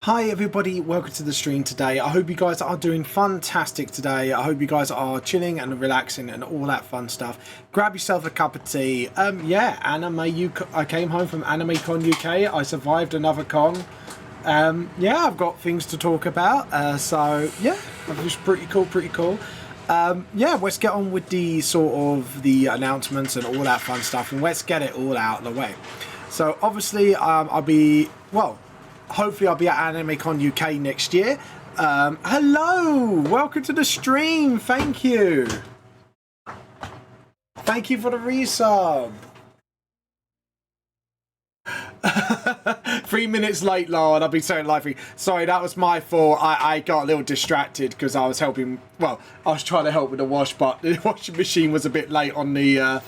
Hi everybody, welcome to the stream today. I hope you guys are doing fantastic today. I hope you guys are chilling and relaxing and all that fun stuff. Grab yourself a cup of tea. I came home from AnimeCon UK. I survived another con. I've got things to talk about. So yeah, it was pretty cool. Let's get on with the the announcements and all that fun stuff, and let's get it all out of the way. So obviously, hopefully I'll be at AnimeCon UK next year. Hello! Welcome to the stream. Thank you. Thank you for the resub. 3 minutes late, Lord. I'll be so lively. Sorry, that was my fault. I got a little distracted because I was helping. Well, I was trying to help with the wash, but the washing machine was a bit late on the...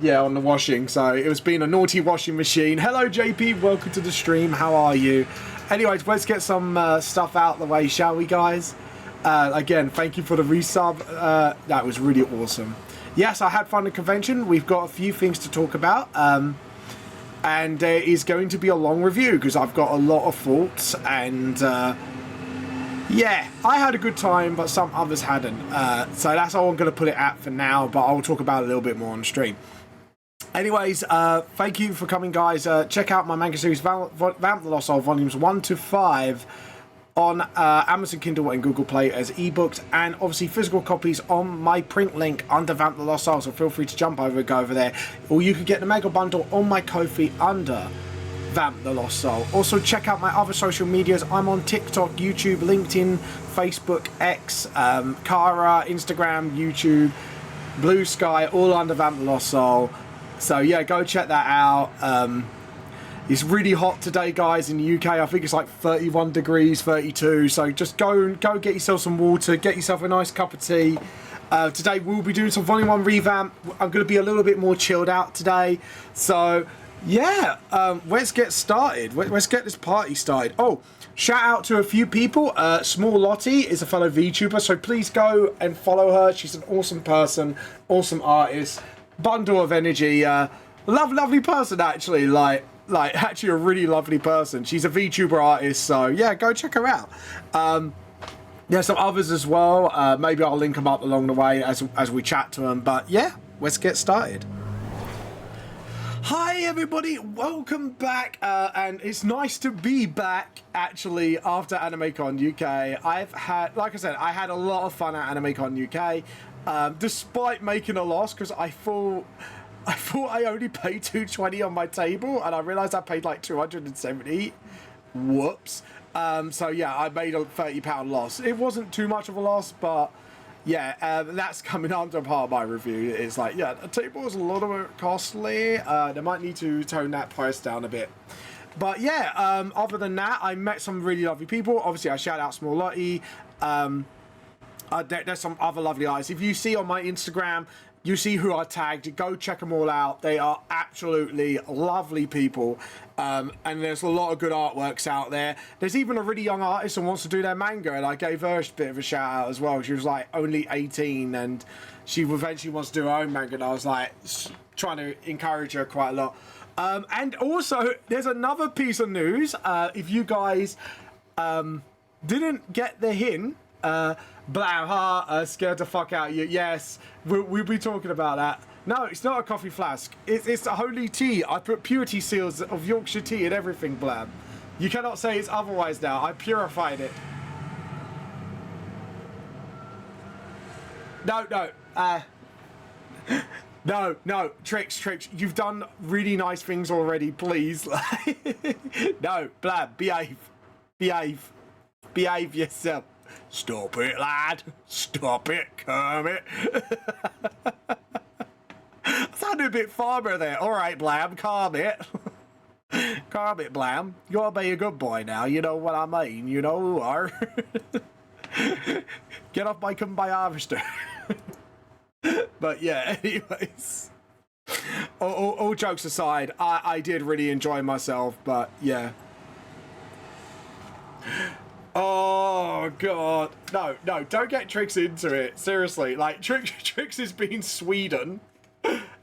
on the washing, so it was being a naughty washing machine. Hello JP, welcome to the stream, how are you? Anyways, let's get some stuff out of the way, shall we guys? Again, thank you for the resub, that was really awesome. Yes, I had fun at the convention. We've got a few things to talk about, and there is going to be a long review because I've got a lot of thoughts, and yeah, I had a good time, but some others hadn't, so that's all I'm going to put it at for now, but I'll talk about it a little bit more on the stream. Anyways, thank you for coming, guys. Check out my manga series, Vamp the Lost Soul, volumes 1 to 5, on Amazon Kindle and Google Play as ebooks, and obviously physical copies on my print link under Vamp the Lost Soul, so feel free to go over there. Or you could get the mega bundle on my Ko-fi under Vamp the Lost Soul. Also, check out my other social medias. I'm on TikTok, YouTube, LinkedIn, Facebook, X, Kara, Instagram, YouTube, Blue Sky, all under Vamp the Lost Soul. So yeah, go check that out. It's really hot today, guys, in the UK. I think it's like 31 degrees, 32. So just go get yourself some water, get yourself a nice cup of tea. Today we'll be doing some Volume 1 revamp. I'm going to be a little bit more chilled out today. So yeah, let's get started. Let's get this party started. Oh, shout out to a few people. Small Lottie is a fellow VTuber, so please go and follow her. She's an awesome person, awesome artist. Bundle of energy, lovely person actually, like actually a really lovely person. She's a VTuber artist, so yeah, go check her out. There's some others as well. Maybe I'll link them up along the way as we chat to them. But yeah, let's get started. Hi everybody, welcome back, and it's nice to be back actually after AnimeCon UK. I've had, like I said, I had a lot of fun at AnimeCon UK. Despite making a loss, because I thought I only paid $220 on my table, and I realised I paid like $270. Whoops. So yeah, I made a £30 loss. It wasn't too much of a loss, but yeah, that's coming under part of my review. It's like, yeah, the table was a little bit costly. They might need to tone that price down a bit. But yeah, other than that, I met some really lovely people. Obviously, I shout out Small Lottie. There's some other lovely artists. If you see on my Instagram, you see who I tagged. Go check them all out. They are absolutely lovely people. And there's a lot of good artworks out there. There's even a really young artist who wants to do their manga, and I gave her a bit of a shout out as well. She was like only 18, and she eventually wants to do her own manga, and I was like trying to encourage her quite a lot. And also, there's another piece of news. If you guys didn't get the hint, blah, scared the fuck out of you. Yes, we'll be talking about that. No, it's not a coffee flask. It's a holy tea. I put purity seals of Yorkshire tea and everything, Blam. You cannot say it's otherwise now. I purified it. No, Tricks. You've done really nice things already, please. No, Blam, behave yourself. Stop it, lad. Stop it, Kermit. I sounded a bit farmer there. All right, Blam, calm it. Calm it, Blam. You gotta be a good boy now. You know what I mean. You know who are. Get off my Kumbaya harvester. But yeah, anyways. All jokes aside, I did really enjoy myself, but yeah. Oh god, no, don't get Trix into it. Seriously, like Trix has been Sweden,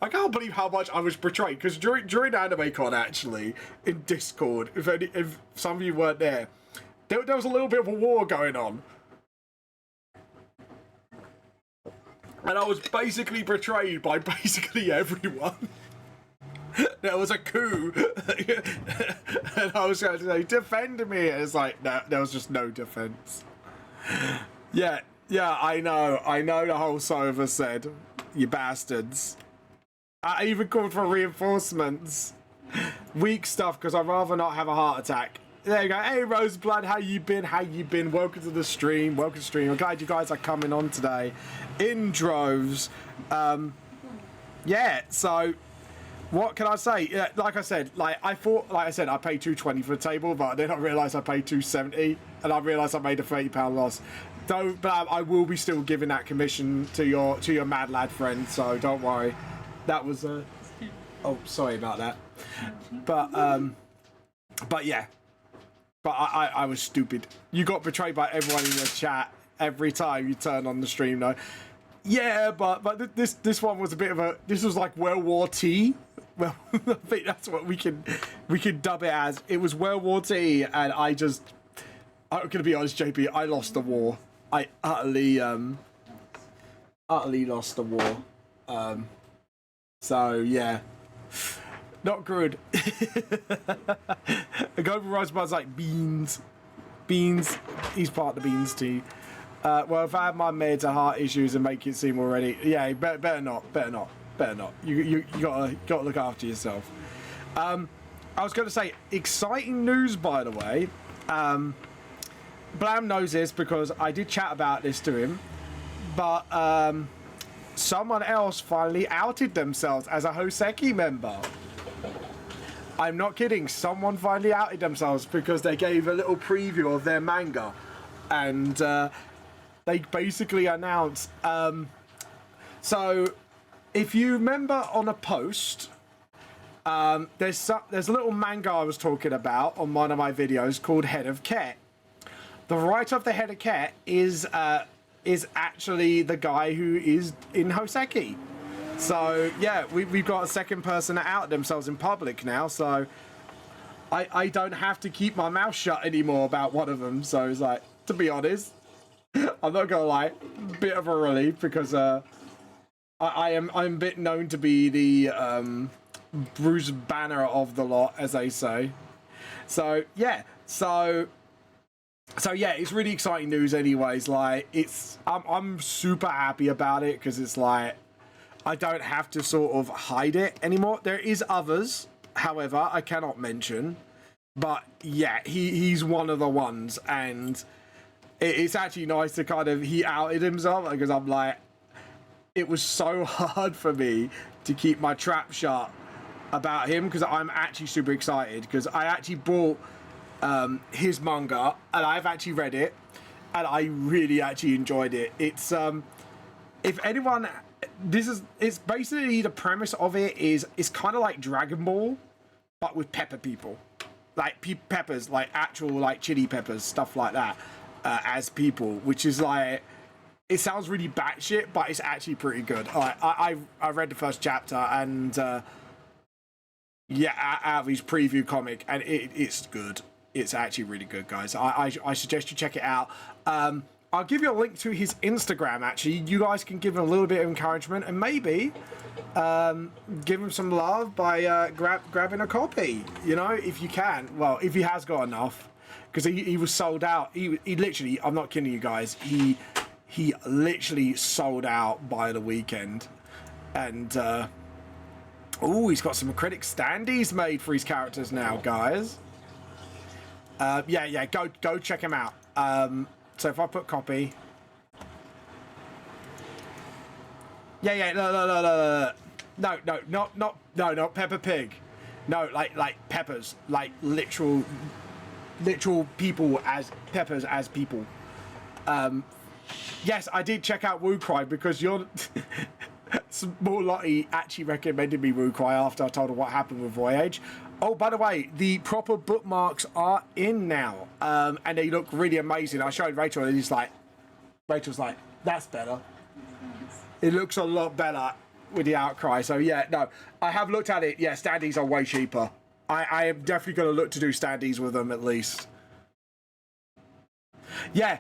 I can't believe how much I was betrayed, because during AnimeCon, actually, in Discord, if some of you weren't there was a little bit of a war going on. And I was basically betrayed by basically everyone. There was a coup. And I was going to say, defend me. And it's like, no, there was just no defense. Yeah, I know the whole server said, you bastards. I even called for reinforcements. Weak stuff, because I'd rather not have a heart attack. There you go. Hey, Roseblood, how you been? Welcome to the stream. Welcome to the stream. I'm glad you guys are coming on today in droves. Yeah, so what can I say? Yeah, like I said, I paid $2.20 for the table, but then I realised I paid $2.70, and I realised I made a £30 loss. But I will be still giving that commission to your mad lad friend, so don't worry. That was oh, sorry about that. But yeah. But I was stupid. You got betrayed by everyone in the chat every time you turn on the stream, though. Yeah, but this one was a bit of a... This was like World War T. Well, I think that's what we can dub it as. It was World War T, and I'm going to be honest, JP, I lost the war. I utterly lost the war. So, yeah. Not good. A guy with Rosebud's like beans. He's part of the beans team. Well, if I have my meds and heart issues and make it seem already, yeah, better not. You gotta look after yourself. I was going to say exciting news, by the way. Blam knows this because I did chat about this to him, but someone else finally outed themselves as a Hoseki member. I'm not kidding. Someone finally outed themselves because they gave a little preview of their manga, and they basically announced. So, if you remember on a post, there's a little manga I was talking about on one of my videos called Head of Ket. The writer of the Head of Ket is actually the guy who is in Hoseki. So, yeah, we've got a second person that outed themselves in public now, so I don't have to keep my mouth shut anymore about one of them. So it's like, to be honest, I'm not gonna lie, a bit of a relief, because I'm a bit known to be the Bruce Banner of the lot, as they say. So, yeah, so yeah, it's really exciting news anyways. Like, I'm super happy about it, because it's like, I don't have to sort of hide it anymore. There is others, however, I cannot mention. But yeah, he's one of the ones, and it's actually nice to kind of, he outed himself, because I'm like, it was so hard for me to keep my trap shut about him, because I'm actually super excited, because I actually bought his manga, and I've actually read it, and I really actually enjoyed it. It's if anyone... it's basically, the premise of it is, it's kind of like Dragon Ball, but with pepper people, like peppers, like actual like chili peppers, stuff like that, as people, which is like, it sounds really batshit, but it's actually pretty good. I read the first chapter, and yeah, out of his preview comic, and it's good. It's actually really good, guys. I suggest you check it out. I'll give you a link to his Instagram, actually. You guys can give him a little bit of encouragement, and maybe give him some love by grabbing a copy, you know, if you can. Well, if he has got enough, because he was sold out. He literally, I'm not kidding you guys, he literally sold out by the weekend. And, oh, he's got some critic standees made for his characters now, guys. Yeah, go check him out. So if I put copy, no, not Peppa Pig, no, like peppers, like literal people as peppers as people. Yes, I did check out Woo Cry, because you're Small Lottie actually recommended me Woo Cry after I told her what happened with Voyage. Oh, by the way, the proper bookmarks are in now, and they look really amazing. I showed Rachel, and Rachel's like, that's better. It looks a lot better. outcry. So yeah, no, I have looked at it. Yeah, standees are way cheaper. I am definitely going to look to do standees with them at least. Yeah,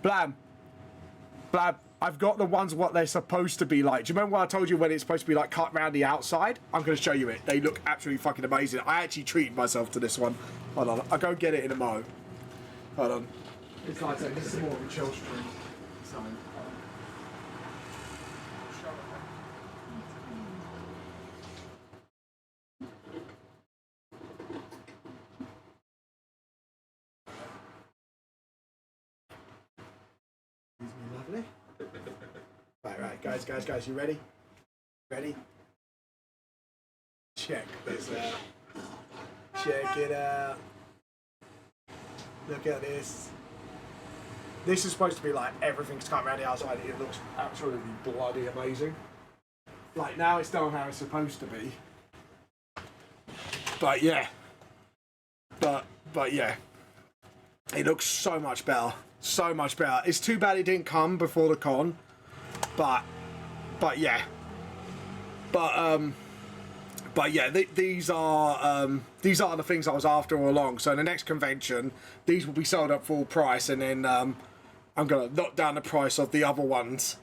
Blam. I've got the ones what they're supposed to be like. Do you remember what I told you when it's supposed to be like cut around the outside? I'm going to show you it. They look absolutely fucking amazing. I actually treated myself to this one. Hold on, I'll go get it in a mo. Hold on. It's like this is more of a chill stream. So. Lovely. Right, guys, you ready? Ready? Check this out. Check it out. Look at this. This is supposed to be like everything's cut around the outside. It looks absolutely bloody amazing. Like now it's done how it's supposed to be. But yeah. But yeah. It looks so much better. So much better. It's too bad it didn't come before the con. But yeah. But yeah, these are the things I was after all along. So in the next convention, these will be sold at full price, and then I'm gonna knock down the price of the other ones.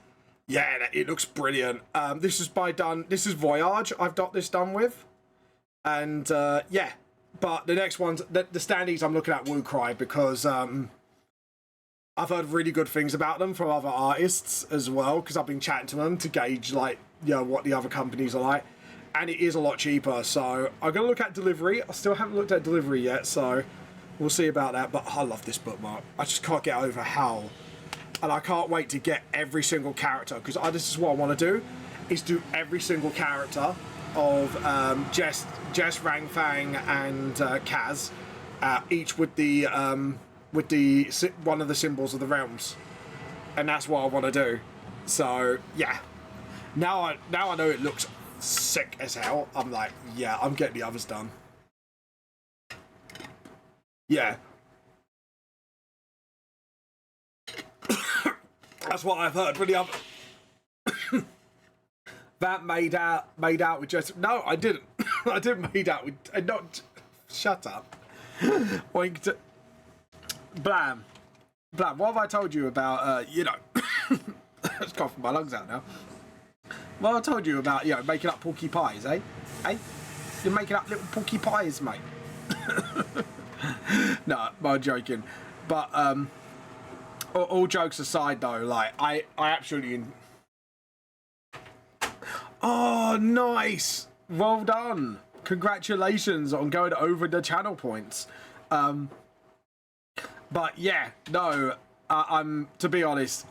Yeah, it looks brilliant. This is Voyage. I've got this done with, and yeah. But the next ones, the standees, I'm looking at Woo Cry because I've heard really good things about them from other artists as well, because I've been chatting to them to gauge like what the other companies are like. And it is a lot cheaper, so I'm going to look at delivery. I still haven't looked at delivery yet, so we'll see about that. But I love this bookmark. I just can't get over how. And I can't wait to get every single character, because this is what I want to do, is do every single character of Jess, Rang Fang, and Kaz, each with the one of the symbols of the realms. And that's what I want to do. So, yeah. Now I know it looks sick as hell. I'm like, yeah, I'm getting the others done. Yeah. That's what I've heard for the other. That made out with just no, I didn't. I didn't made out with not. Shut up. Winked. Blam. What have I told you about? It's coughing my lungs out now. Well, I told you about, making up porky pies, eh? Eh? You're making up little porky pies, mate. No, I'm joking. But, all jokes aside, though, like, I absolutely... Oh, nice! Well done. Congratulations on going over the channel points. But, yeah, no, to be honest...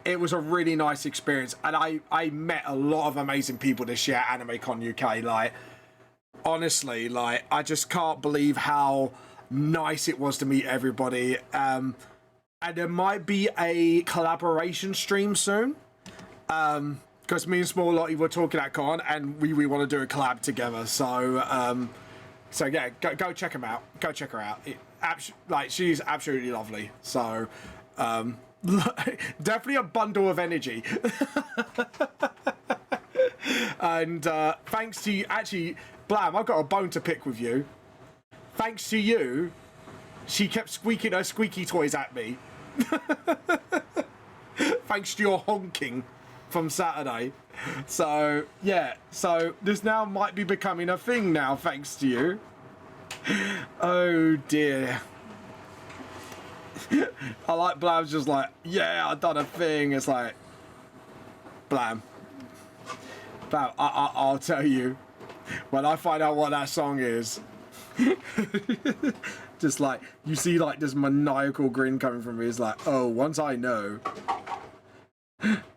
It was a really nice experience, and I met a lot of amazing people this year at AnimeCon UK. Like, honestly, like, I just can't believe how nice it was to meet everybody. And there might be a collaboration stream soon, because me and Small Lottie were talking at con, and we want to do a collab together. So, so yeah, go check them out. Go check her out. She's absolutely lovely. So, definitely a bundle of energy. And thanks to you, actually, Blam, I've got a bone to pick with you. Thanks to you, she kept squeaking her squeaky toys at me. Thanks to your honking from Saturday. So yeah, so this now might be becoming a thing now, thanks to you. Oh dear. I like Blam's just like, yeah, I've done a thing. It's like, Blam, I'll tell you, when I find out what that song is, just like, you see like this maniacal grin coming from me. It's like, oh, once I know.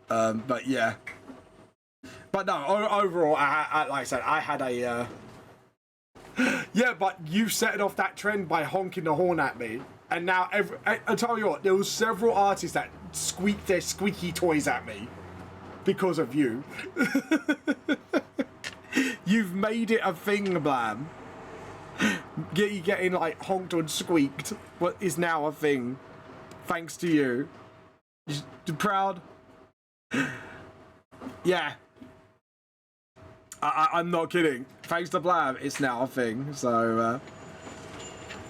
But yeah. But no, overall, like I said, I had a... Yeah, but you set off that trend by honking the horn at me. And now, I tell you what, there was several artists that squeaked their squeaky toys at me because of you. You've made it a thing, Blam. You getting like honked and squeaked, what is now a thing, thanks to you. You're proud? Yeah. I'm not kidding. Thanks to Blab, it's now a thing. So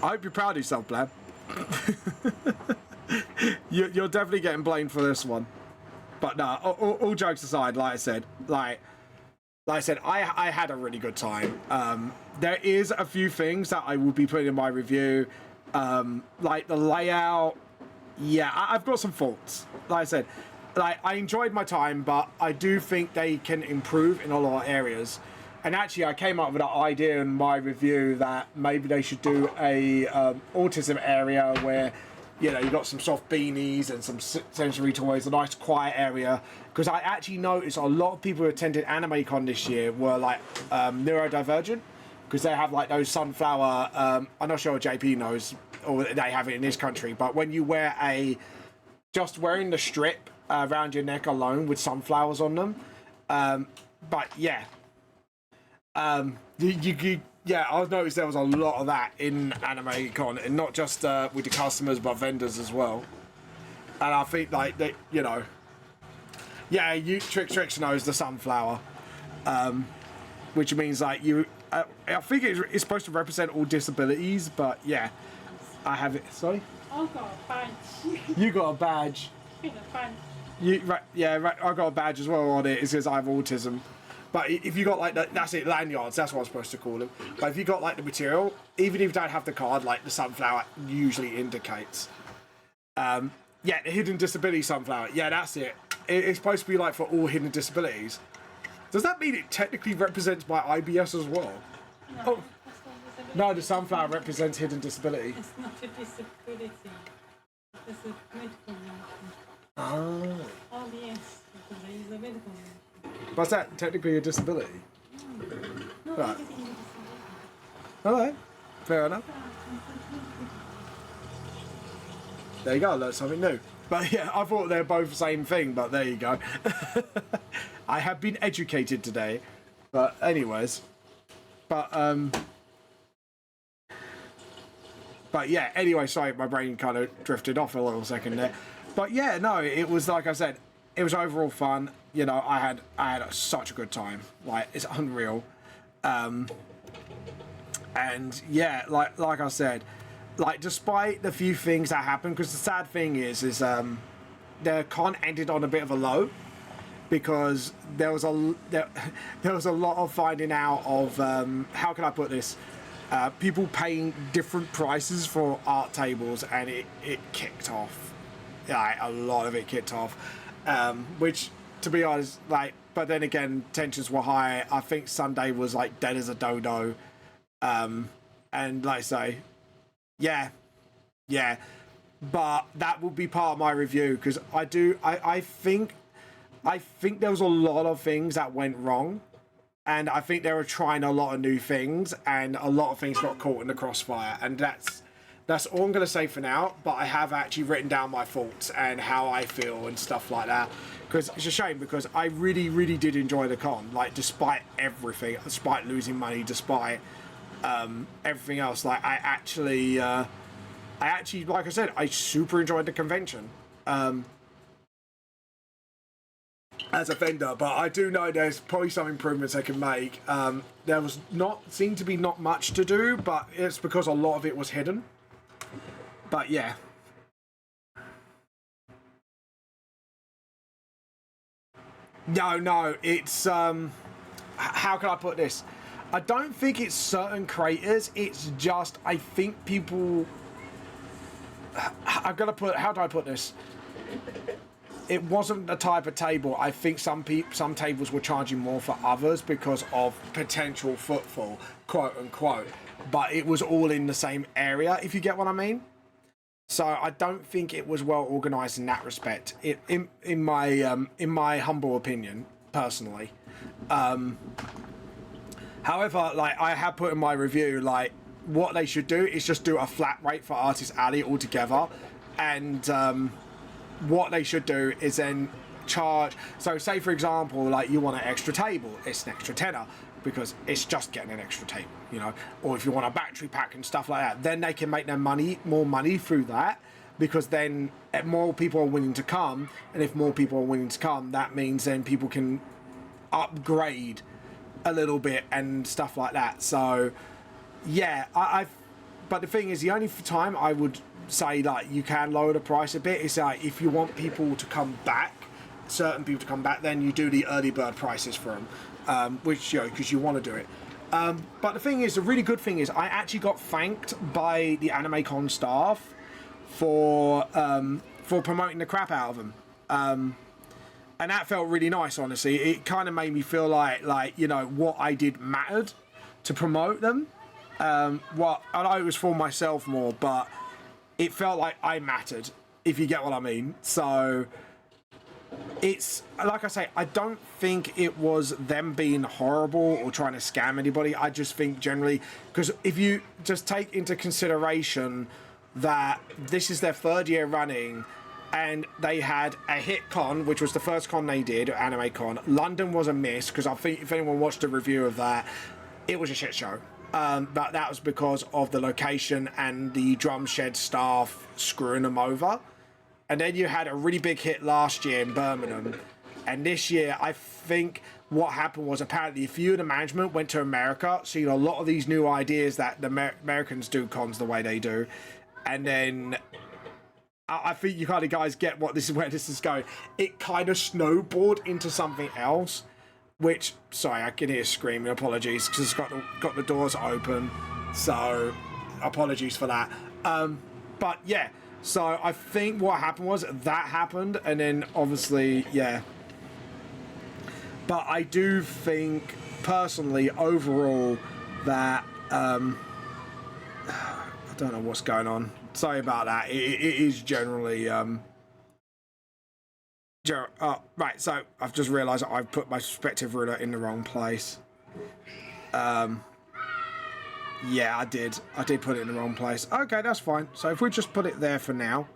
I hope you're proud of yourself, Blab. You're definitely getting blamed for this one. But no, all jokes aside, like I said, I had a really good time. There is a few things that I will be putting in my review, like the layout. Yeah, I've got some faults. Like I said, like I enjoyed my time, but I do think they can improve in a lot of areas. And actually, I came up with an idea in my review that maybe they should do a autism area where, you know, you got some soft beanies and some sensory toys, a nice quiet area. Because I actually noticed a lot of people who attended Anime Con this year were like neurodivergent, because they have like those sunflower. I'm not sure JP knows, or they have it in this country. But when you wear just wearing the strip around your neck alone with sunflowers on them, but yeah, yeah, I've noticed there was a lot of that in Anime Con, and not just with the customers, but vendors as well. And I think like that, you know, yeah, Trix knows the sunflower, which means like you. I think it's supposed to represent all disabilities, but yeah, I have it. Sorry. I got a badge. You got a badge. Right, yeah, right. I got a badge as well on it. It says I have autism. But if you got like that's it, lanyards. That's what I'm supposed to call them. But if you got like the material, even if you don't have the card, like the sunflower usually indicates. Yeah, the hidden disability sunflower. Yeah, that's it. It's supposed to be like for all hidden disabilities. Does that mean it technically represents my IBS as well? No, oh. No, the sunflower represents hidden disability. It's not a disability. It's a medical condition. Oh. Oh yes, because there is a medical condition. What's that? Technically a disability? No, right. everything is a disability. Alright, fair enough. There you go, I learned something new. But yeah, I thought they're both the same thing, but there you go. I have been educated today. But anyways. But yeah, anyway, sorry, my brain kind of drifted off a little second there. But yeah, no, it was like I said, it was overall fun. You know, I had such a good time. Like, it's unreal. And yeah, like I said, like despite the few things that happened, because the sad thing is the con ended on a bit of a low, because there was a lot of finding out of how can I put this, people paying different prices for art tables, and it kicked off. Yeah, a lot of it kicked off, which, to be honest, like, but then again, tensions were high. I think Sunday was like dead as a dodo, and like I say, yeah, but that will be part of my review, because I think there was a lot of things that went wrong, and I think they were trying a lot of new things, and a lot of things got caught in the crossfire, and that's all I'm going to say for now. But I have actually written down my thoughts and how I feel and stuff like that, because it's a shame, because I really did enjoy the con, like despite everything, despite losing money, despite everything else. Like I actually like I said, I super enjoyed the convention as a vendor, but I do know there's probably some improvements I can make. There seemed to be not much to do, but it's because a lot of it was hidden. But yeah. No, it's how can I put this? I don't think it's certain creators, it's just I think people, how do I put this? It wasn't the type of table. I think some tables were charging more for others because of potential footfall, quote unquote. But it was all in the same area, if you get what I mean. So I don't think it was well organised in that respect. In my humble opinion, personally. However, like I have put in my review, like what they should do is just do a flat rate for Artist Alley altogether, and what they should do is then charge. So say for example, like you want an extra table, it's an extra tenner, because it's just getting an extra table, you know. Or if you want a battery pack and stuff like that, then they can make their more money through that, because then more people are willing to come, and if more people are willing to come, that means then people can upgrade a little bit and stuff like that. So yeah, but the thing is, the only time I would say like you can lower the price a bit is like if you want people to come back, certain people to come back, then you do the early bird prices for them, which, you know, because you want to do it. But the thing is, the really good thing is I actually got thanked by the AnimeCon staff for promoting the crap out of them. And that felt really nice, honestly. It kind of made me feel like, you know, what I did mattered to promote them. What I know it was for myself more, but it felt like I mattered, if you get what I mean. So it's, like I say, I don't think it was them being horrible or trying to scam anybody. I just think generally, because if you just take into consideration that this is their 3rd year running, and they had a hit con, which was the first con they did, AnimeCon. London was a miss, because I think if anyone watched a review of that, it was a shit show. But that was because of the location and the drum shed staff screwing them over. And then you had a really big hit last year in Birmingham. And this year, I think what happened was apparently a few of the management went to America. So, you know, a lot of these new ideas that the Americans do cons the way they do. And then I think you kind of guys get where this is going. It kind of snowballed into something else, which, sorry, I can hear screaming, apologies, because it's got the doors open, so apologies for that. But yeah, so I think what happened was that happened, and then obviously, yeah. But I do think, personally, overall, that, I don't know what's going on. Sorry about that. It is generally, right, so I've just realised I've put my perspective ruler in the wrong place. Yeah, I did put it in the wrong place. Okay, that's fine. So if we just put it there for now.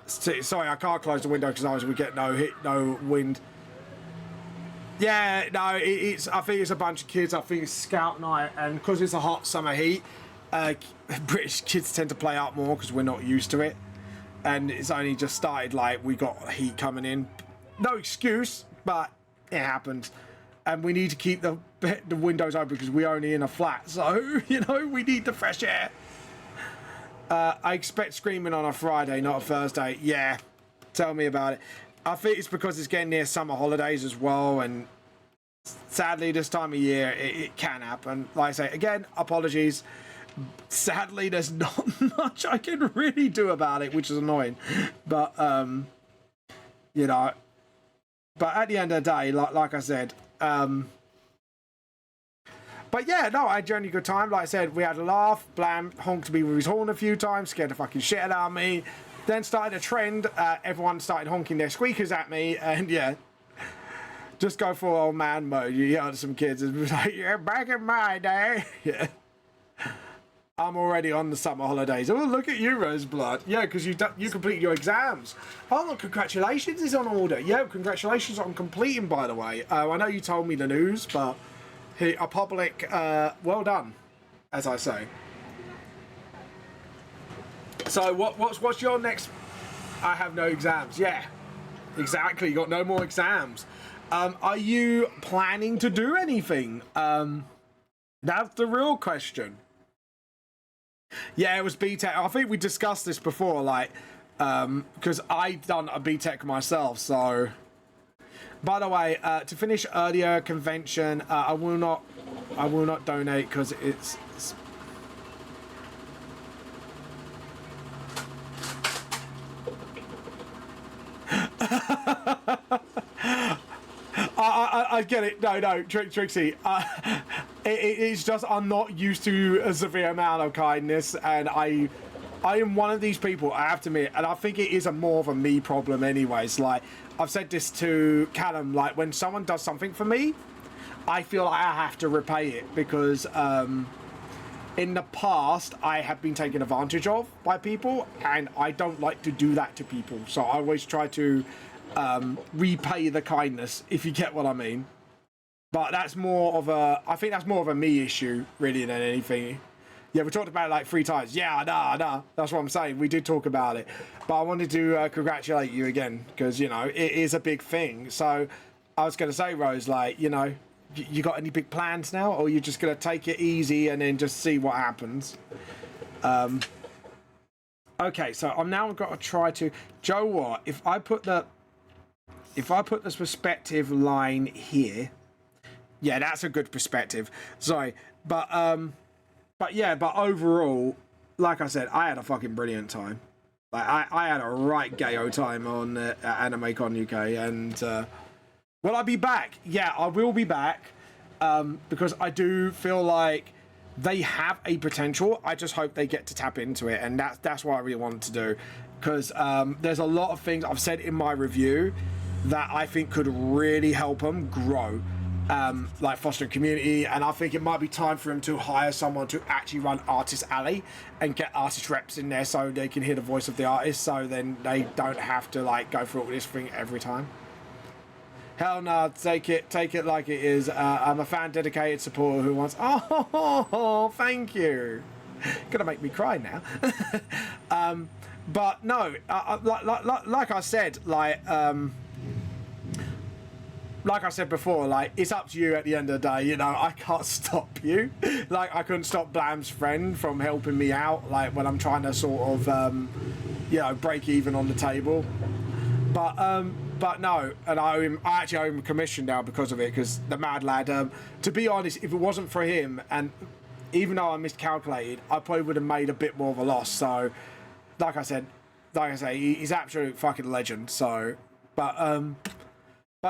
Sorry, I can't close the window because otherwise we get no wind. Yeah, no, I think it's a bunch of kids. I think it's Scout night, and because it's a hot summer heat, British kids tend to play out more because we're not used to it. And it's only just started, like, we got heat coming in. No excuse, but it happened. And we need to keep the windows open because we're only in a flat. So, you know, we need the fresh air. I expect screaming on a Friday, not a Thursday. Yeah, tell me about it. I think it's because it's getting near summer holidays as well. And sadly, this time of year, it can happen. Like I say, again, apologies. Sadly, there's not much I can really do about it, which is annoying. But, you know, but at the end of the day, like I said, but yeah, no, I had a genuinely good time. Like I said, we had a laugh. Blam honked me with his horn a few times, scared the fucking shit out of me. Then started a trend. Everyone started honking their squeakers at me, and yeah, just go for old man mode. You yell at some kids and be like, "Yeah, back in my day." Yeah. I'm already on the summer holidays. Oh, look at you, Roseblood. Yeah, because you completed your exams. Oh, look, congratulations is on order. Yeah, congratulations on completing, by the way. I know you told me the news, but a public, well done, as I say. So what's your next? I have no exams. Yeah, exactly. You got no more exams. Are you planning to do anything? That's the real question. Yeah, it was BTEC. I think we discussed this before, like, because I've done a BTEC myself. So, by the way, to finish earlier convention, I will not donate because it's I get it. No, Trixie. It's just I'm not used to a severe amount of kindness, and I am one of these people, I have to admit, and I think it is more of a me problem anyways. Like, I've said this to Callum, like, when someone does something for me, I feel like I have to repay it, because in the past, I have been taken advantage of by people, and I don't like to do that to people. So I always try to repay the kindness, if you get what I mean. But that's more of a, I think that's more of a me issue, really, than anything. Yeah, we talked about it like 3 times. Yeah, nah, that's what I'm saying. We did talk about it. But I wanted to congratulate you again, because, you know, it is a big thing. So I was going to say, Rose, like, you know, you got any big plans now, or you're just going to take it easy and then just see what happens? Okay, so I'm now got to try to. Joe, what if I put this perspective line here? Yeah, that's a good perspective. Sorry, but yeah, but overall, like I said, I had a fucking brilliant time. Like I had a right gayo time on AnimeCon UK, and will I be back? Yeah, I will be back, because I do feel like they have a potential. I just hope they get to tap into it, and that's what I really wanted to do, because there's a lot of things I've said in my review that I think could really help them grow, like fostering community, and I think it might be time for him to hire someone to actually run Artist Alley and get artist reps in there so they can hear the voice of the artist, so then they don't have to like go through all this thing every time. Hell no, take it like it is. I'm a fan, dedicated supporter who wants. Oh, thank you. Gonna make me cry now. But no, like I said, like I said before, like, it's up to you at the end of the day. You know, I can't stop you. Like, I couldn't stop Blam's friend from helping me out, like when I'm trying to sort of, you know, break even on the table. But no, and I actually owe him a commission now because of it, because the mad lad, to be honest, if it wasn't for him, and even though I miscalculated, I probably would have made a bit more of a loss. So, like I say, he's absolute fucking legend. So, but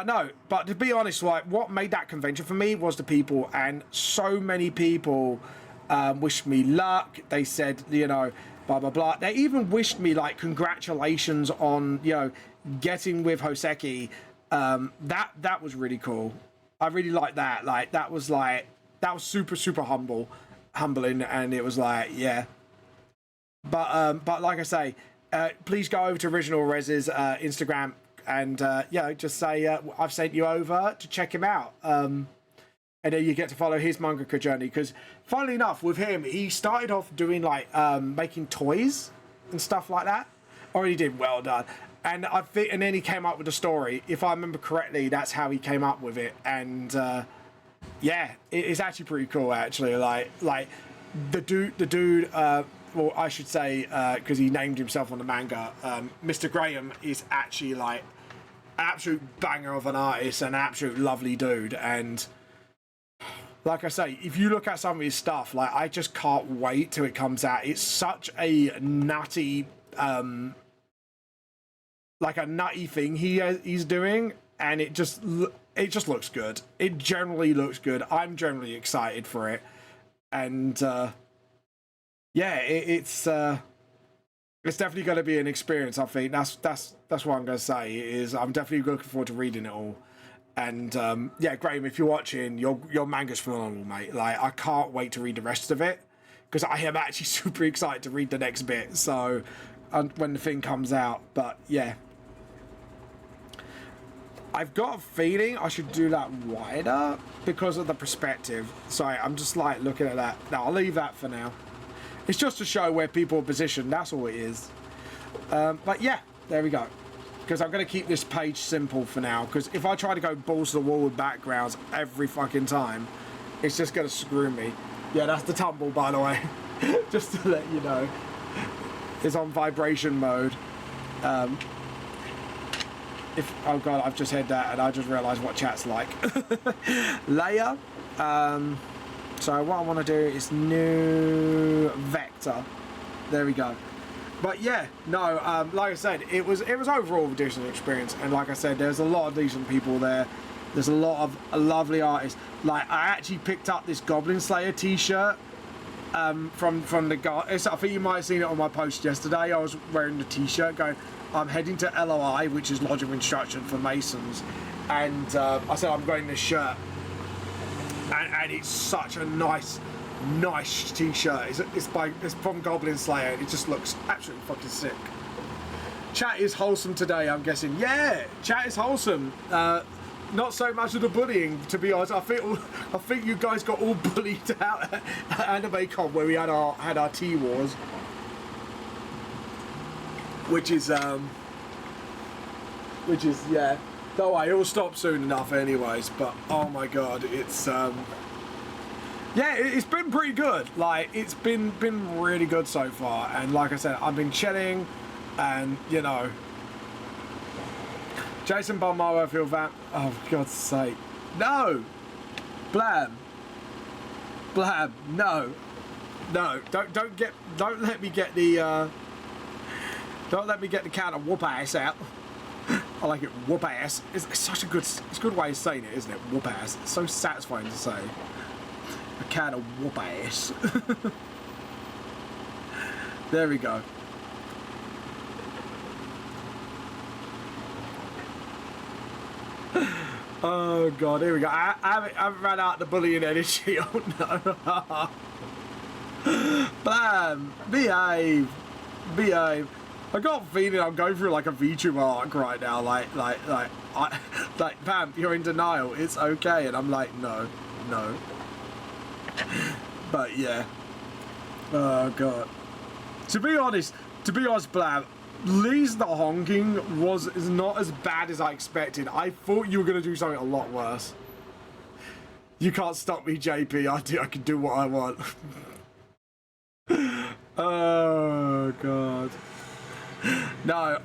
no, but to be honest, like, what made that convention for me was the people, and so many people wished me luck. They said, you know, blah blah blah. They even wished me like congratulations on, you know, getting with Hoseki. That was really cool. I really liked that. Like, that was super humbling, and it was like, yeah. But like I say, please go over to Original Rez's Instagram and yeah, just say I've sent you over to check him out. And then you get to follow his mangaka journey, because funnily enough, with him, he started off doing like making toys and stuff like that. Already did, well done. And I think, and then he came up with a story. If I remember correctly, that's how he came up with it. And yeah, it's actually pretty cool. Actually, like the dude. Well, I should say, because he named himself on the manga, Mr. Graham is actually like an absolute banger of an artist, an absolute lovely dude. And like I say, if you look at some of his stuff, like, I just can't wait till it comes out. It's such a nutty, like a nutty thing he's doing, and it just looks good. It generally looks good. I'm generally excited for it, and yeah, it's definitely going to be an experience. I think that's what I'm going to say. Is I'm definitely looking forward to reading it all. And yeah, Graham, if you're watching, your manga's phenomenal, mate. Like, I can't wait to read the rest of it, because I am actually super excited to read the next bit. So when the thing comes out, but yeah, I've got a feeling I should do that wider because of the perspective. Sorry, I'm just like looking at that. No, I'll leave that for now. It's just to show where people are positioned. That's all it is. But yeah, there we go. Because I'm going to keep this page simple for now. Because if I try to go balls to the wall with backgrounds every fucking time, it's just going to screw me. Yeah, that's the tumble, by the way. Just to let you know. It's on vibration mode. Oh god, I've just heard that and I just realised what chat's like. Layer. So what I want to do is new vector. There we go. But yeah, no, like I said, it was overall a decent experience, and like I said, there's a lot of decent people there. There's a lot of lovely artists. Like, I actually picked up this Goblin Slayer t-shirt from the guy. I think you might have seen it on my post yesterday. I was wearing the t-shirt going, I'm heading to LOI, which is Lodge of Instruction for Masons, and I said I'm wearing this shirt, and it's such a nice t-shirt. It's from Goblin Slayer. It just looks absolutely fucking sick. Chat is wholesome today, I'm guessing. Yeah, chat is wholesome. Not so much of the bullying, to be honest. I think you guys got all bullied out at AnimeCon where we had our tea wars, which is yeah. Don't worry, it'll stop soon enough anyways, but oh my god, it's yeah, it's been pretty good. Like, it's been really good so far, and like I said, I've been chilling, and you know, Jason Momoa, I feel that. Oh, for God's sake, no, Blam, no, don't let me get the counter whoop ass out. I like it, whoop ass. It's such a good, it's a good way of saying it, isn't it? Whoop ass. It's so satisfying to say. A can of whoop ass. There we go. Oh god, here we go. I haven't ran out the bullying energy. Oh no. Bam! Behave! I got a feeling I'm going through like a VTuber arc right now. Like, Bam, you're in denial. It's okay, and I'm like, no. But yeah. Oh god. To be honest, Blam, Lee's the honking is not as bad as I expected. I thought you were gonna do something a lot worse. You can't stop me, JP. I can do what I want. Oh god. No,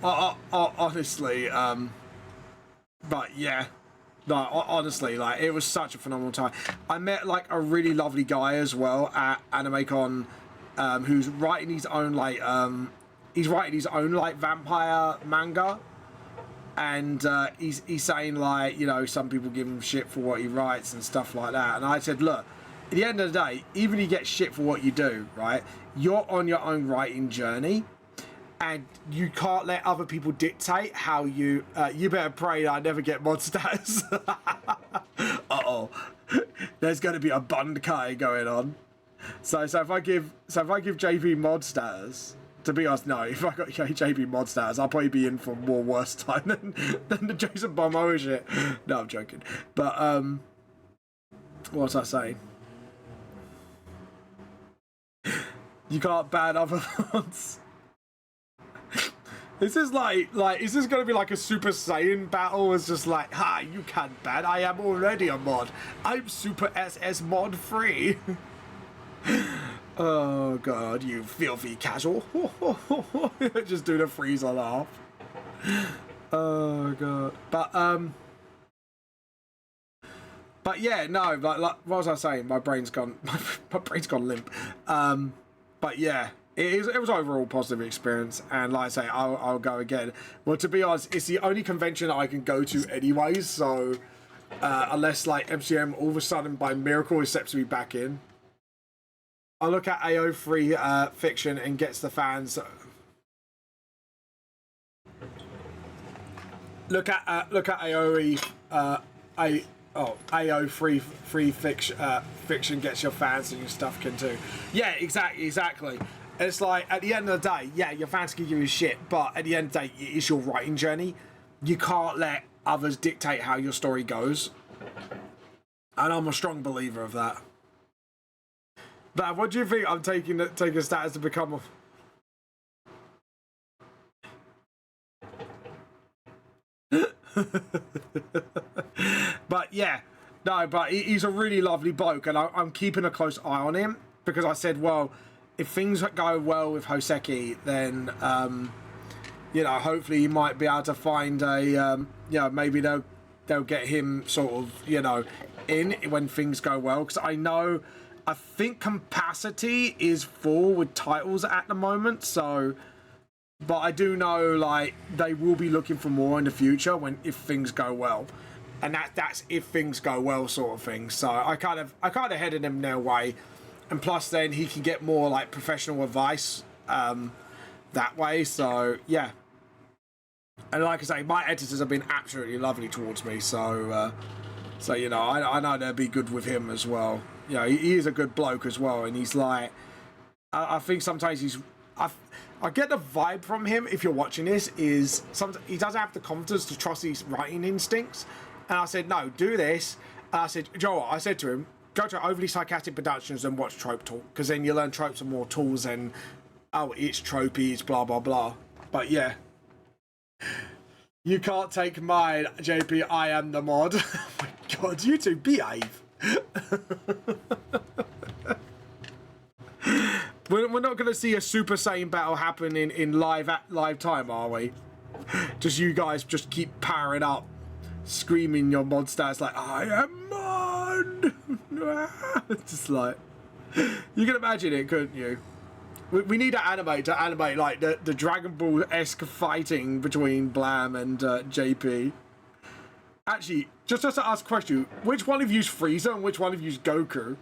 honestly, but yeah, no, honestly, like, it was such a phenomenal time. I met like a really lovely guy as well at AnimeCon, who's writing his own like vampire manga, and he's saying, like, you know, some people give him shit for what he writes and stuff like that, and I said, look, at the end of the day, even if you get shit for what you do, right, you're on your own writing journey. And you can't let other people dictate how you better pray that I never get mod status. Uh-oh. There's going to be a bund kai going on. So if I give JP mod status, to be honest, no, if I got JP mod status, I'll probably be in for more worse time than the Jason Momoa shit. No, I'm joking. But what was I saying? You can't ban other mods. Is this is this gonna be like a Super Saiyan battle? It's just like, ha, you can't ban, I am already a mod. I'm Super SS mod free. Oh god, you filthy casual. Just do the freezer laugh. Oh god. But yeah, no, like what was I saying? My brain's gone limp. But yeah. It was overall positive experience, and like I say, I'll go again. Well, to be honest, it's the only convention I can go to anyways, so unless like MCM all of a sudden by miracle accepts me back in. I look at AO free fiction and gets the fans. Look at AOE AO free fiction gets your fans and your stuff can too. Yeah, exactly. It's like, at the end of the day, yeah, your fans can give you shit, but at the end of the day, it's your writing journey. You can't let others dictate how your story goes. And I'm a strong believer of that. But what do you think I'm taking status to become a... But yeah, no, but he's a really lovely bloke, and I'm keeping a close eye on him, because I said, well, if things go well with Hoseki, then you know, hopefully he might be able to find a you know, maybe they'll get him sort of, you know, in when things go well, because I think capacity is full with titles at the moment, so, but I do know, like, they will be looking for more in the future if things go well, and that's if things go well sort of thing. So I kind of headed him their way. And plus, then he can get more like professional advice that way. So yeah. And like I say, my editors have been absolutely lovely towards me. So you know, I know they'll be good with him as well. You know, he is a good bloke as well, and he's like, I think sometimes I get the vibe from him. If you're watching this, is sometimes he doesn't have the confidence to trust his writing instincts. And I said, no, do this. And I said, Joel, I said to him, go to overly sarcastic productions and watch Trope Talk, because then you learn tropes are more tools and, oh, it's tropey, it's blah blah blah. But yeah, You can't take mine, JP. I am the mod. Oh my god, you two behave. We're not going to see a Super Saiyan battle happen in live time, are we? Just you guys just keep powering up, screaming your mod stats like, I am mod. Just like, you can imagine it, couldn't you? We need to animate like the Dragon Ball-esque fighting between Blam and JP. Actually, just to ask a question, which one of you's Frieza and which one of you's Goku?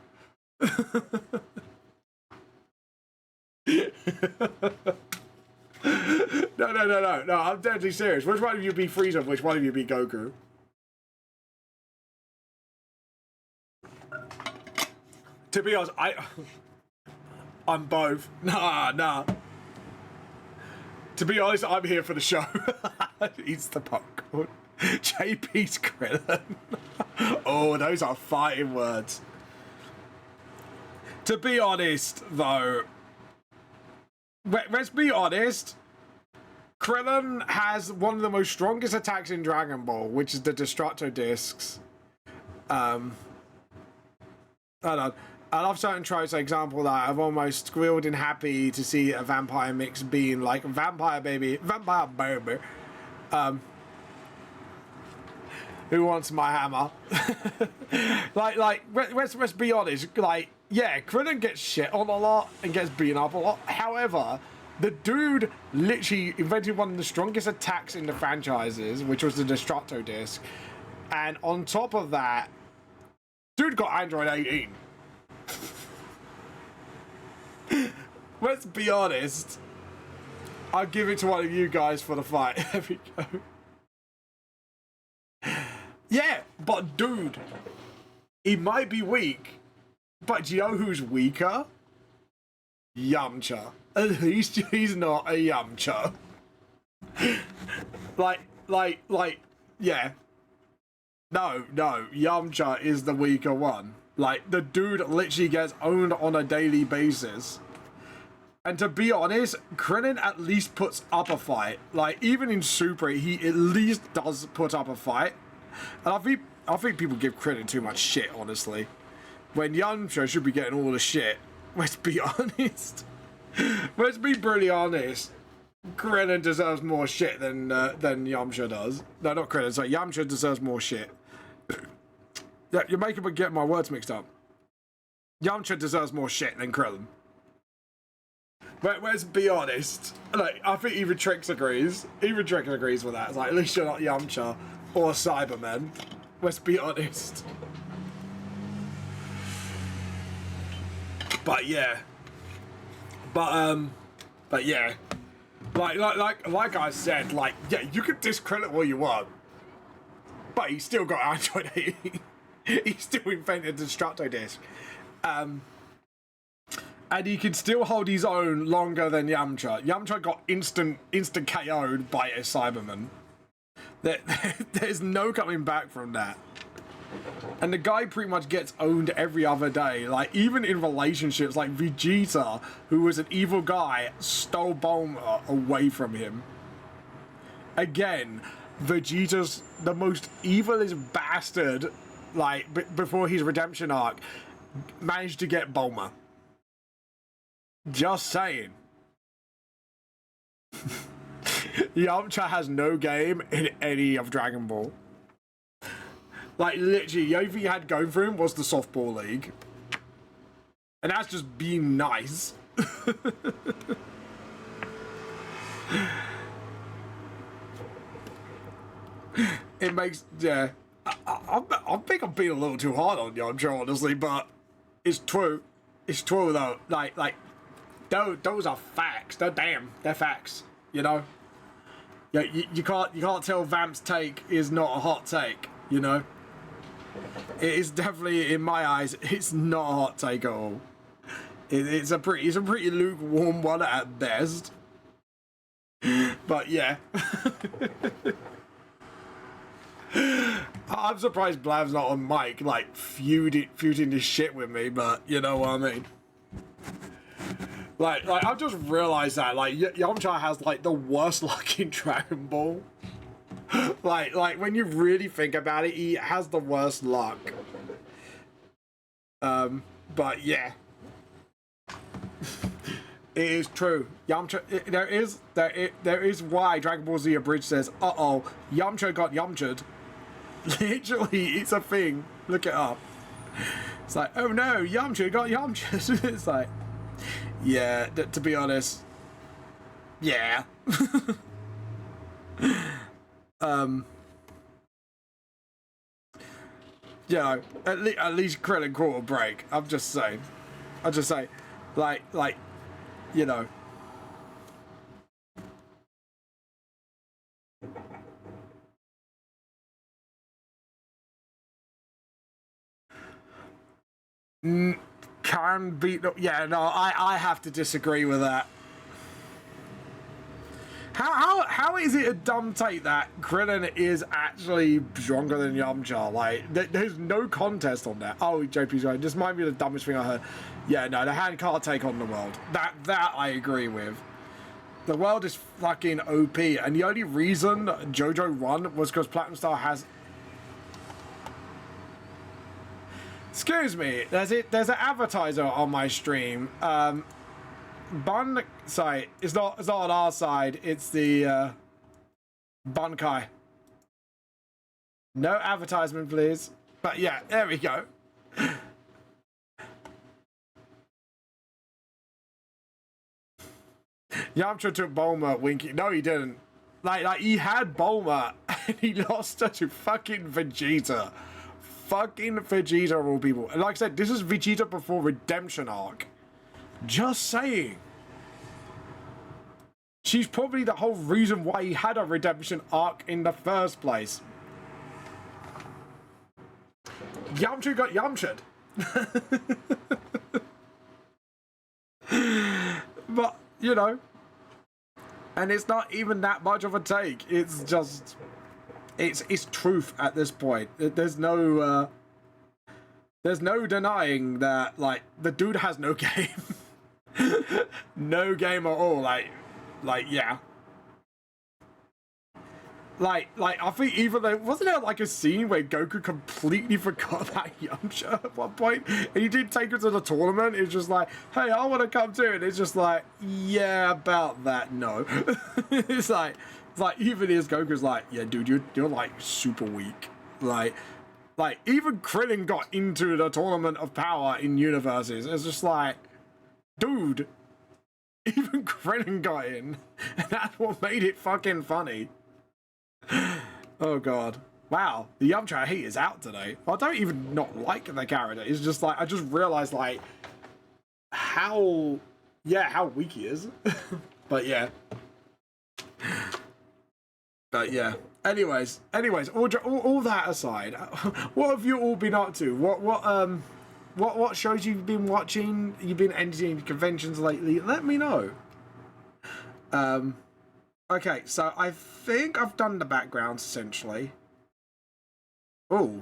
No, I'm deadly serious. Which one of you be Frieza and which one of you be Goku? To be honest, I'm both. Nah. To be honest, I'm here for the show. Eats the popcorn. JP's Krillin. Oh, those are fighting words. To be honest, though, let's be honest. Krillin has one of the most strongest attacks in Dragon Ball, which is the Destructo Discs. I don't know. I love certain tropes, for example, that I've almost squealed and happy to see a vampire mix being like vampire baby. Who wants my hammer? Let's be honest. Like, yeah, Krillin gets shit on a lot and gets beaten up a lot. However, the dude literally invented one of the strongest attacks in the franchises, which was the Destructo Disc. And on top of that, dude got Android 18. Let's be honest. I'll give it to one of you guys for the fight. There we go. Yeah, but dude, he might be weak, but do you know who's weaker? Yamcha. At least he's not a Yamcha. Yeah. No, Yamcha is the weaker one. Like, the dude literally gets owned on a daily basis. And to be honest, Krillin at least puts up a fight. Like, even in Super, he at least does put up a fight. And I think people give Krillin too much shit, honestly. When Yamcha should be getting all the shit. Let's be honest. Let's be brutally honest. Krillin deserves more shit than Yamcha does. No, not Krillin, sorry. Yamcha deserves more shit. Yeah, you're making me get my words mixed up. Yamcha deserves more shit than Krillin. But let's be honest. Like, I think even Trix agrees. Even Trix agrees with that. It's like, at least you're not Yamcha or Cyberman. Let's be honest. But yeah. But yeah. Like I said, like, yeah, you can discredit what you want. But he's still got Android 18. He still invented the Destructo Disc. And he can still hold his own longer than Yamcha. Yamcha got instant KO'd by a Cyberman. There's no coming back from that. And the guy pretty much gets owned every other day. Like, even in relationships, like Vegeta, who was an evil guy, stole Bulma away from him. Again, Vegeta's the most evilest bastard, like, before his redemption arc, managed to get Bulma. Just saying. Yamcha has no game in any of Dragon Ball. Like, literally, the only thing he had going for him was the softball league. And that's just being nice. It makes, yeah. I think I'm being a little too hard on Yamcha, honestly, but it's true. It's true, though. Like, those are facts. They're facts, you know? Yeah, you can't tell Vamp's take is not a hot take, you know? It is definitely, in my eyes, it's not a hot take at all. It's a pretty lukewarm one at best. But yeah. I'm surprised Blav's not on mic, like feuding this shit with me, but you know what I mean. Like I've just realized that, like, Yamcha has like the worst luck in Dragon Ball. Like when you really think about it, he has the worst luck. But yeah. It is true. Yamcha, there is why Dragon Ball Z Abridged says, uh-oh, Yamcha got Yamcha'd. Literally, it's a thing. Look it up. It's like, oh no, Yamcha got Yamcha'd. It's like, yeah, to be honest, yeah. You know, at least Krillin caught a break. I'm just saying. Like, you know. Can beat the... Yeah, no, I have to disagree with that. How is it a dumb take that Krillin is actually stronger than Yamcha? Like, there's no contest on that. Oh, JP's right. This might be the dumbest thing I heard. Yeah, no, the hand can't take on the world. That I agree with. The world is fucking OP, and the only reason JoJo won was because Platinum Star has... Excuse me, there's an advertiser on my stream. Bun, sorry, it's not on our side, it's the Bunkai. No advertisement, please. But yeah, there we go. Yamcha took Bulma, Winky. No, he didn't. Like he had Bulma and he lost her to fucking Vegeta. Fucking Vegeta of all people. And like I said, this is Vegeta before Redemption arc. Just saying. She's probably the whole reason why he had a redemption arc in the first place. Yamcha got Yamcha'd. But, you know. And it's not even that much of a take. It's just... It's truth at this point. There's no denying that, like, the dude has no game. No game at all. Like, yeah. Like, I think even though, wasn't there like a scene where Goku completely forgot about Yamcha at one point? And he did take her to the tournament. It's just like, hey, I want to come too. And it's just like, yeah, about that, no. It's like even his Goku's like, yeah, dude, you're like super weak. Like even Krillin got into the tournament of power in universes. It's just like, dude, even Krillin got in. And that's what made it fucking funny. Oh god. Wow, the Yamcha I hate is out today. I don't even not like the character. It's just like, I just realized like how weak he is. But yeah. Anyways, all that aside, what have you all been up to? What shows you've been watching? You've been entering conventions lately? Let me know. Okay, so I think I've done the backgrounds essentially. Oh,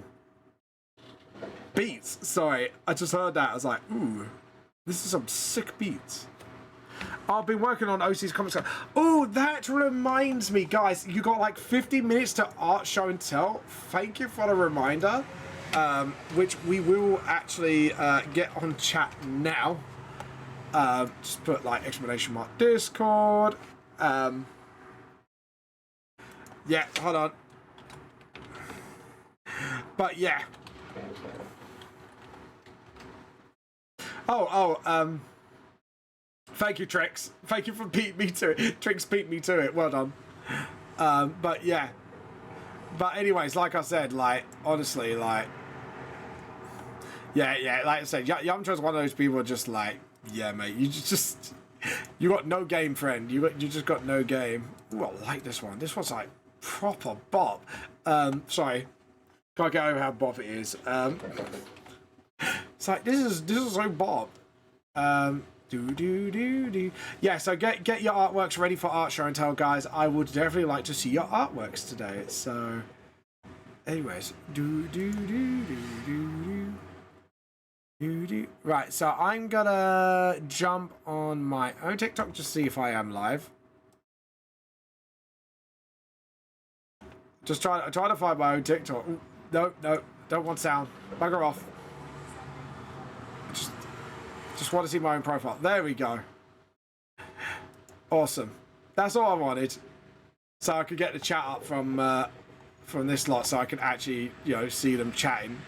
beats. Sorry, I just heard that. I was like, ooh, this is some sick beats. I've been working on OC's comics. Oh, that reminds me, guys. You got like 50 minutes to art show and tell. Thank you for the reminder, which we will actually get on chat now. Just put like exclamation mark Discord. Yeah, hold on. But yeah. Thank you, Trix. Thank you for beating me to it. Trix beat me to it. Well done. But yeah. But anyways, like I said, like, honestly, like, yeah, like I said, Yamcha's one of those people just like, yeah, mate, you got no game, friend. You just got no game. Ooh, I like this one. This one's like proper bop. Sorry. Can't get over how bop it is. It's like, this is so bop. Yeah, so get your artworks ready for art show and tell, guys. I would definitely like to see your artworks today. So, anyways, right. So I'm gonna jump on my own TikTok to see if I am live. Just trying to find my own TikTok. Ooh, no, don't want sound. Bugger off. Just want to see my own profile. There we go. Awesome. That's all I wanted. So I could get the chat up from this lot, so I can actually, you know, see them chatting.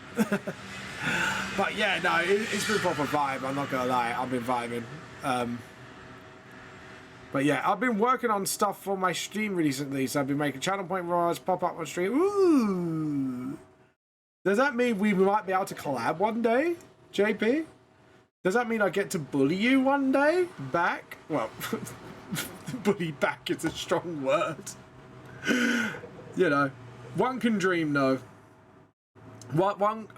But yeah, no, it's been a proper vibe. I'm not gonna lie, I've been vibing. But yeah, I've been working on stuff for my stream recently. So I've been making channel point roars pop up on stream. Ooh. Does that mean we might be able to collab one day, JP? Does that mean I get to bully you one day? Back? Well, bully back is a strong word. You know, one can dream, though.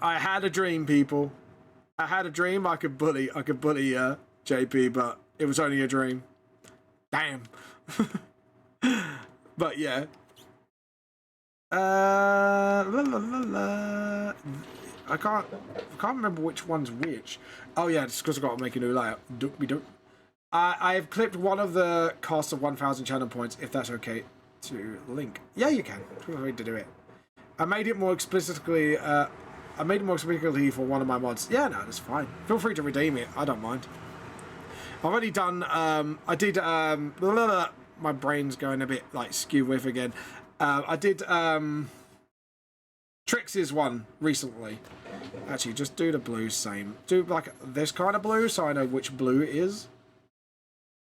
I had a dream, people. I had a dream I could bully JP, but it was only a dream. Damn. But yeah. I can't remember which one's which. Oh yeah, it's because I've got to make a new layout. I have clipped one of the cost of 1,000 channel points, if that's okay to link. Yeah, you can. Feel free to do it. I made it more explicitly. I made it more explicitly for one of my mods. Yeah, no, that's fine. Feel free to redeem it. I don't mind. I've already done. I did. My brain's going a bit like skew with again. I did Trix's one recently. Actually, just do the blue same. Do like this kind of blue, so I know which blue it is.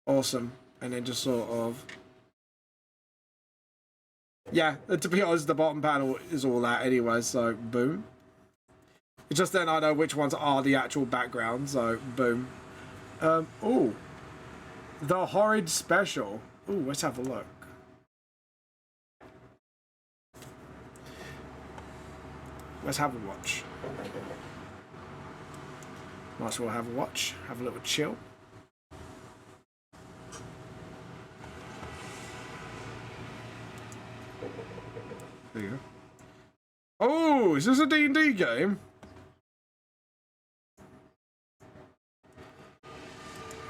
Awesome, and then just sort of. Yeah, to be honest, the bottom panel is all that anyway, so boom. It's just then I know which ones are the actual background, so boom. Oh, the horrid special. Ooh, let's have a look. Let's have a watch. Might as well have a watch. Have a little chill. There you go. Oh, is this a D&D game?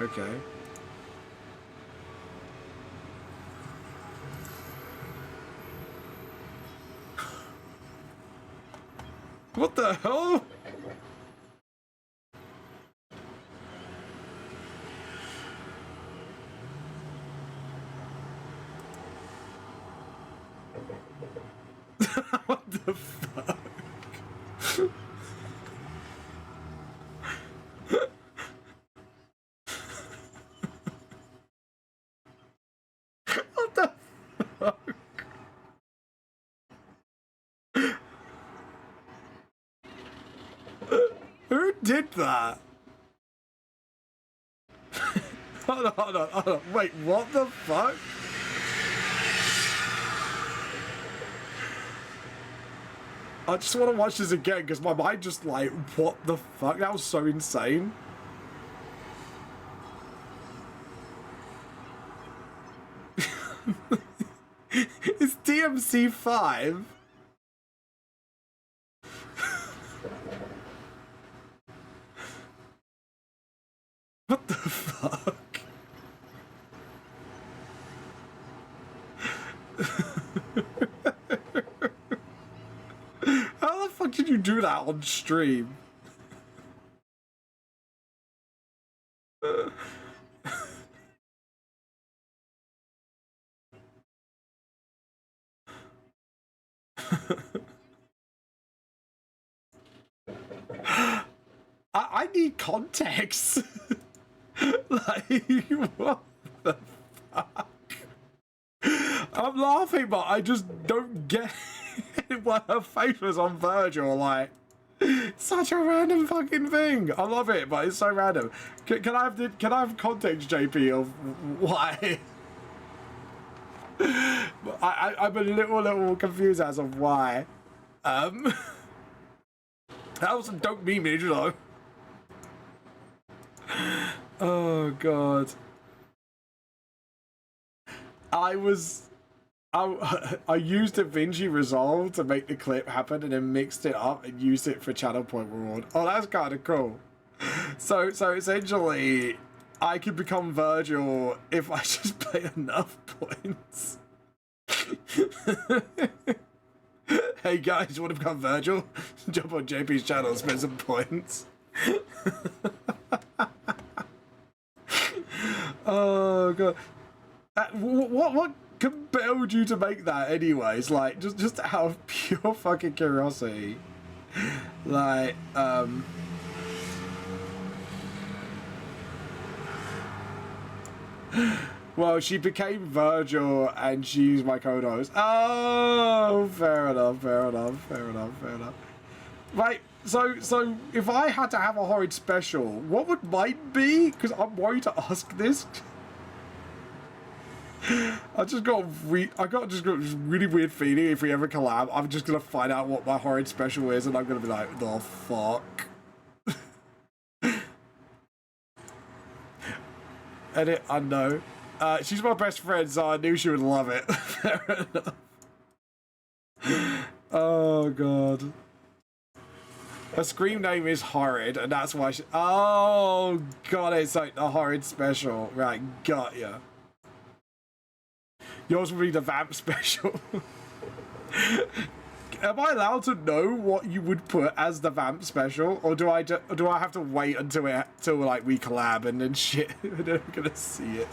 Okay. What the hell? What the fuck? What the fuck? Who did that? Hold on. Wait, what the fuck? I just want to watch this again because my mind just like, what the fuck? That was so insane. It's DMC 5. What the fuck? How the fuck did you do that on stream? I need context. Like, what the fuck? I'm laughing, but I just don't get why her face was on Virgil. Like, such a random fucking thing. I love it, but it's so random. Can I have context, JP, of why? I'm a little confused as of why. That was a dope meme, you know. Oh god. I used DaVinci Resolve to make the clip happen and then mixed it up and used it for channel point reward. Oh, that's kind of cool. So essentially, I could become Virgil if I just play enough points. Hey guys, you want to become Virgil? Jump on JP's channel and spend some points. Oh god. What compelled you to make that anyways? Like, just out of pure fucking curiosity. Like, well, she became Virgil and she's my co-host. Oh, fair enough, fair enough, fair enough, fair enough. Right, so if I had to have a horrid special, what would mine be? Because I'm worried to ask this. I just got this really weird feeling if we ever collab, I'm just gonna find out what my horrid special is and I'm gonna be like, the fuck? Edit unknown. She's my best friend, so I knew she would love it. Fair enough. Oh god. Her scream name is Horrid, and that's why she... Oh god, it's like the Horrid special. Right, got ya. Yours will be the Vamp special. Am I allowed to know what you would put as the Vamp special, or do I have to wait until like we collab and then shit? We're never gonna see it.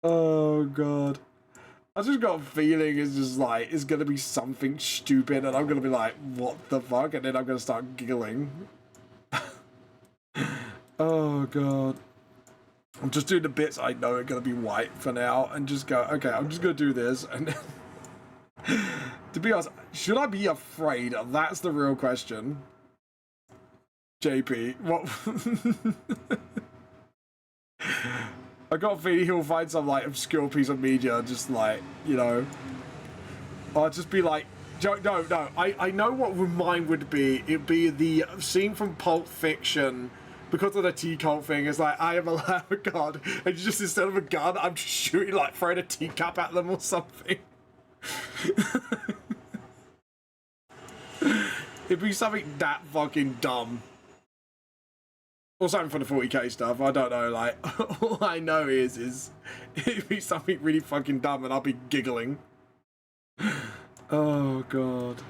Oh god, I just got a feeling it's just like it's gonna be something stupid, and I'm gonna be like, what the fuck, and then I'm gonna start giggling. Oh god. I'm just doing the bits I know are gonna be white for now, and just go, okay, I'm just gonna do this, and to be honest, should I be afraid? That's the real question. JP, what? I got a feeling he'll find some like obscure piece of media, just like, you know, I'll just be like, no, I know what mine would be. It'd be the scene from Pulp Fiction. Because of the T-Cult thing, it's like, I am allowed a gun, and just instead of a gun, I'm just shooting, like, throwing a teacup at them or something. It'd be something that fucking dumb. Or something for the 40k stuff, I don't know, like, all I know is it'd be something really fucking dumb, and I'll be giggling. Oh, God.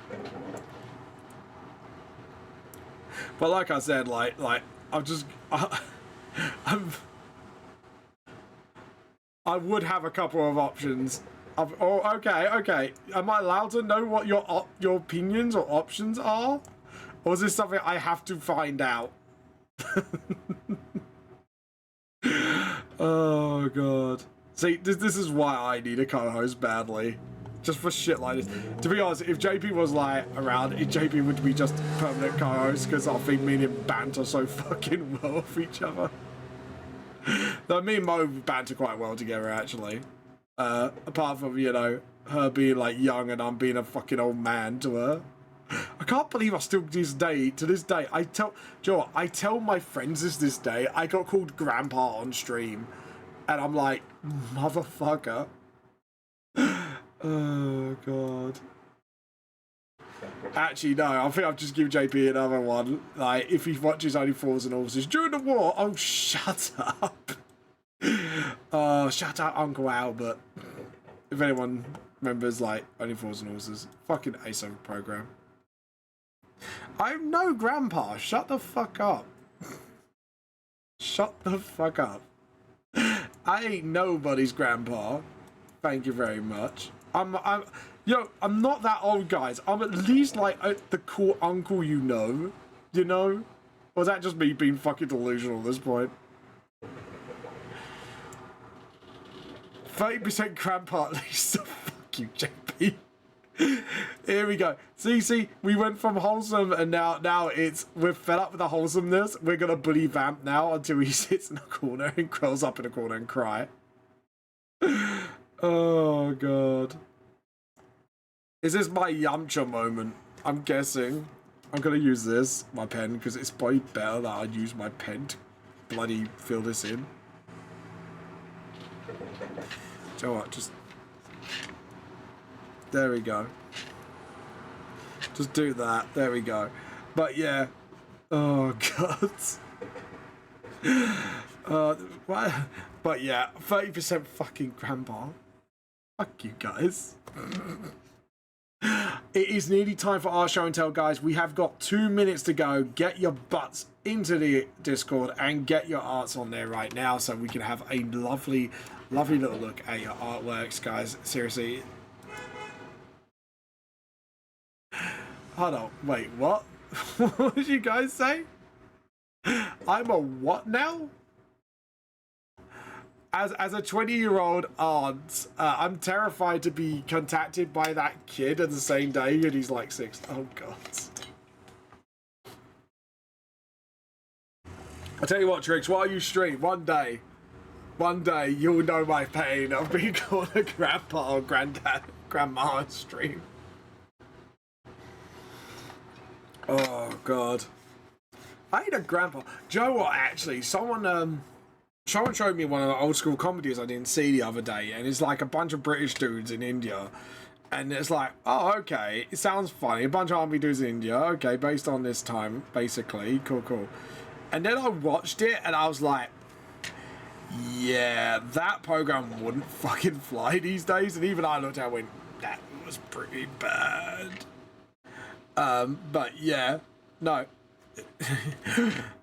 But like I said, like, I would have a couple of options. Okay. Am I allowed to know what your opinions or options are? Or is this something I have to find out? Oh, God. See, this is why I need a co-host badly. Just for shit like this. To be honest, if JP was like around, JP would be just permanent co-host because I think me and him banter so fucking well with each other. Though me and Mo banter quite well together actually. Apart from, you know, her being like young and I'm being a fucking old man to her. I can't believe I still to this day, I tell my friends this day, I got called Grandpa on stream. And I'm like, motherfucker. Oh, God. Actually, no, I think I'll just give JP another one. Like, if he watches Only Fools and Horses during the war. Oh, shut up. Oh, shut up, Uncle Albert. If anyone remembers, like, Only Fools and Horses. Fucking ASO program. I'm no grandpa. Shut the fuck up. Shut the fuck up. I ain't nobody's grandpa. Thank you very much. I'm not that old, guys. I'm at least like the cool uncle you know? Or is that just me being fucking delusional at this point? 30% grandpa at least. Fuck you, JP. Here we go. See, we went from wholesome and now we're fed up with the wholesomeness. We're gonna bully Vamp now until he sits in a corner and curls up in a corner and cry. Oh, God. Is this my Yamcha moment? I'm guessing. I'm gonna use this, my pen, because it's probably better that I use my pen to bloody fill this in. So what, just... There we go. Just do that. There we go. But yeah. Oh, God. What? But yeah, 30% fucking grandpa. Fuck you guys. It is nearly time for our show and tell, guys. We have got 2 minutes to go. Get your butts into the Discord and get your arts on there right now so we can have a lovely, lovely little look at your artworks, guys. Seriously. Hold on. Wait, what? What did you guys say? I'm a what now? As a 20-year-old aunt, I'm terrified to be contacted by that kid at the same day and he's like 6. Oh, God. I'll tell you what, Trix, while you stream, one day, you'll know my pain of being called a grandpa or grandma on stream. Oh, God. I ain't a grandpa. Do you know what, actually? Someone showed me one of the old school comedies I didn't see the other day, and it's like a bunch of British dudes in India. And it's like, oh, okay, it sounds funny. A bunch of army dudes in India, okay, based on this time, basically. Cool. And then I watched it, and I was like, yeah, that program wouldn't fucking fly these days. And even I looked at it and went, that was pretty bad. But yeah, no.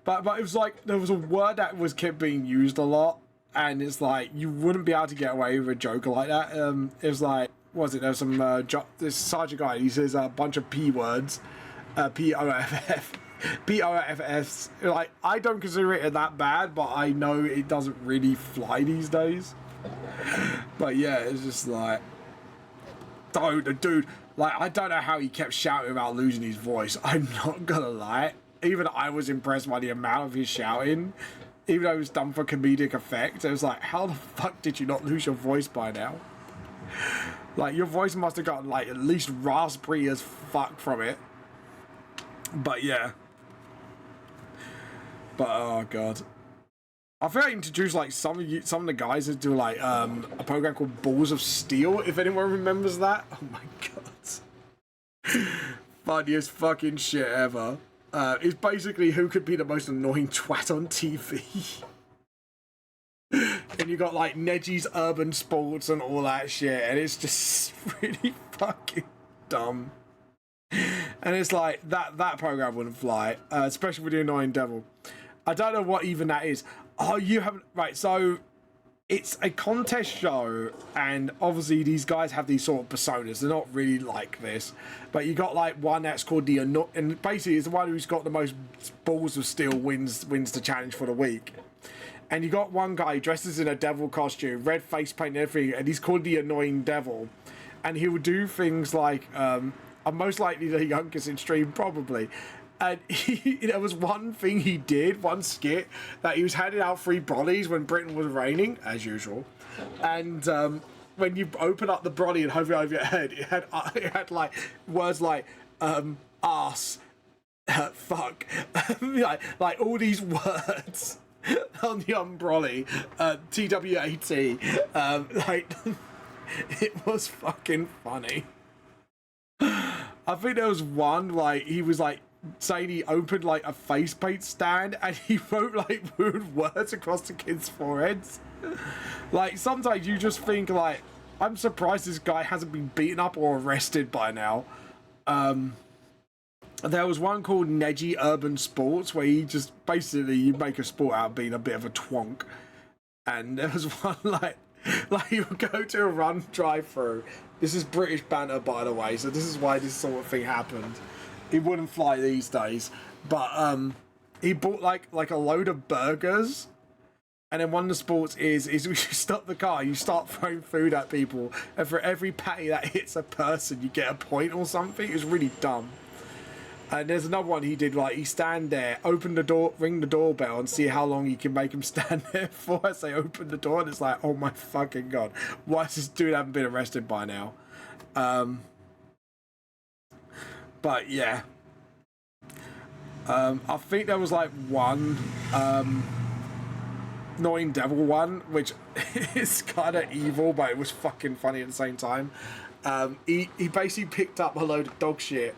but it was like there was a word that was kept being used a lot, and it's like you wouldn't be able to get away with a joke like that. It was like, what was it? There's some this sergeant guy. He says a bunch of p words, POFs. Like, I don't consider it that bad, but I know it doesn't really fly these days. But yeah, it's just like, dude. Like, I don't know how he kept shouting about losing his voice. I'm not gonna lie. Even I was impressed by the amount of his shouting. Even though it was done for comedic effect. It was like, how the fuck did you not lose your voice by now? Like, your voice must have gotten, like, at least raspberry as fuck from it. But, yeah. But, oh, God. I feel like I introduced, like, some of the guys that do, like, a program called Balls of Steel, if anyone remembers that. Oh, my God. Funniest fucking shit ever. It's basically who could be the most annoying twat on TV. And you got like Neji's Urban Sports and all that shit, and it's just really fucking dumb. And it's like that program wouldn't fly, especially with the annoying devil. I don't know what even that is. Oh, you haven't, right? So it's a contest show, and obviously these guys have these sort of personas. They're not really like this, but you got like one that's called the and basically it's the one who's got the most balls of steel wins the challenge for the week. And you got one guy dresses in a devil costume, red face paint and everything, and he's called the Annoying Devil. And he would do things like, I'm most likely the youngest in stream, probably. And there was one thing he did, one skit, that he was handing out free brollies when Britain was raining, as usual. And when you open up the brolly and hover it over your head, it had like words like arse, fuck, like all these words on the umbrolly, TWAT, like, it was fucking funny. I think there was one, like, he was like saying he opened like a face paint stand and he wrote like rude words across the kids' foreheads. Like, sometimes you just think like, I'm surprised this guy hasn't been beaten up or arrested by now. There was one called Neji Urban Sports where he just basically, you make a sport out of being a bit of a twonk. And there was one like you would go to a run drive-through. This is British banter, by the way, so this is why this sort of thing happened. It wouldn't fly these days, but he bought like a load of burgers, and then one of the sports is we stop the car, you start throwing food at people, and for every patty that hits a person, you get a point or something. It was really dumb. And there's another one he did, like, he stand there, open the door, ring the doorbell, and see how long you can make him stand there for as they open the door, and it's like, oh my fucking God, why is this dude haven't been arrested by now? But yeah. I think there was like one Annoying Devil one, which is kind of evil, but it was fucking funny at the same time. He basically picked up a load of dog shit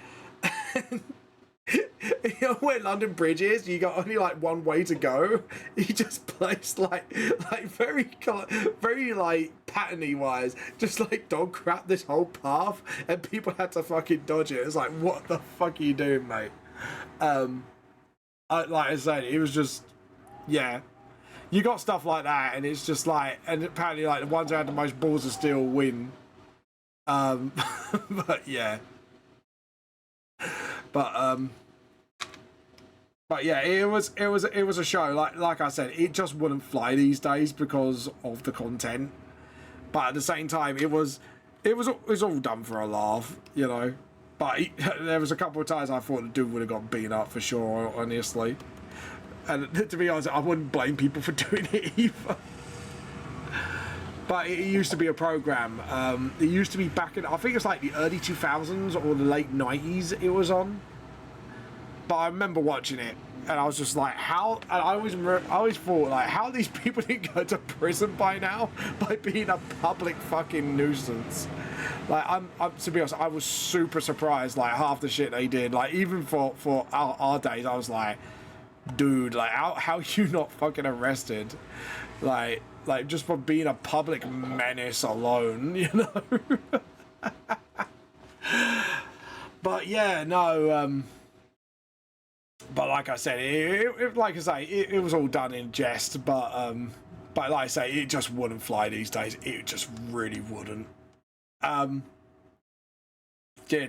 Where London Bridge is, you got only like one way to go. You just placed like very like patterny wise, just like dog crap this whole path, and people had to fucking dodge it. It's like, what the fuck are you doing, mate? Like I said, it was just, yeah. You got stuff like that, and it's just like, and apparently like the ones who had the most balls of steel win. But yeah. But yeah, it was a show. Like I said, it just wouldn't fly these days because of the content. But at the same time, it was all done for a laugh, you know. But there was a couple of times I thought the dude would have got beaten up for sure, honestly. And to be honest, I wouldn't blame people for doing it either. But it used to be a program. It used to be back in, I think it's like the early 2000s or the late 90s it was on. But I remember watching it, and I was just like, how? And I always thought, like, how these people didn't go to prison by now by being a public fucking nuisance. Like, I'm to be honest, I was super surprised, like, half the shit they did. Like, even for our days, I was like, dude, like, how you not fucking arrested? Like just for being a public menace alone, you know? But yeah, no, but like I said, like I say, it was all done in jest, but like I say, it just wouldn't fly these days. It just really wouldn't. Yeah,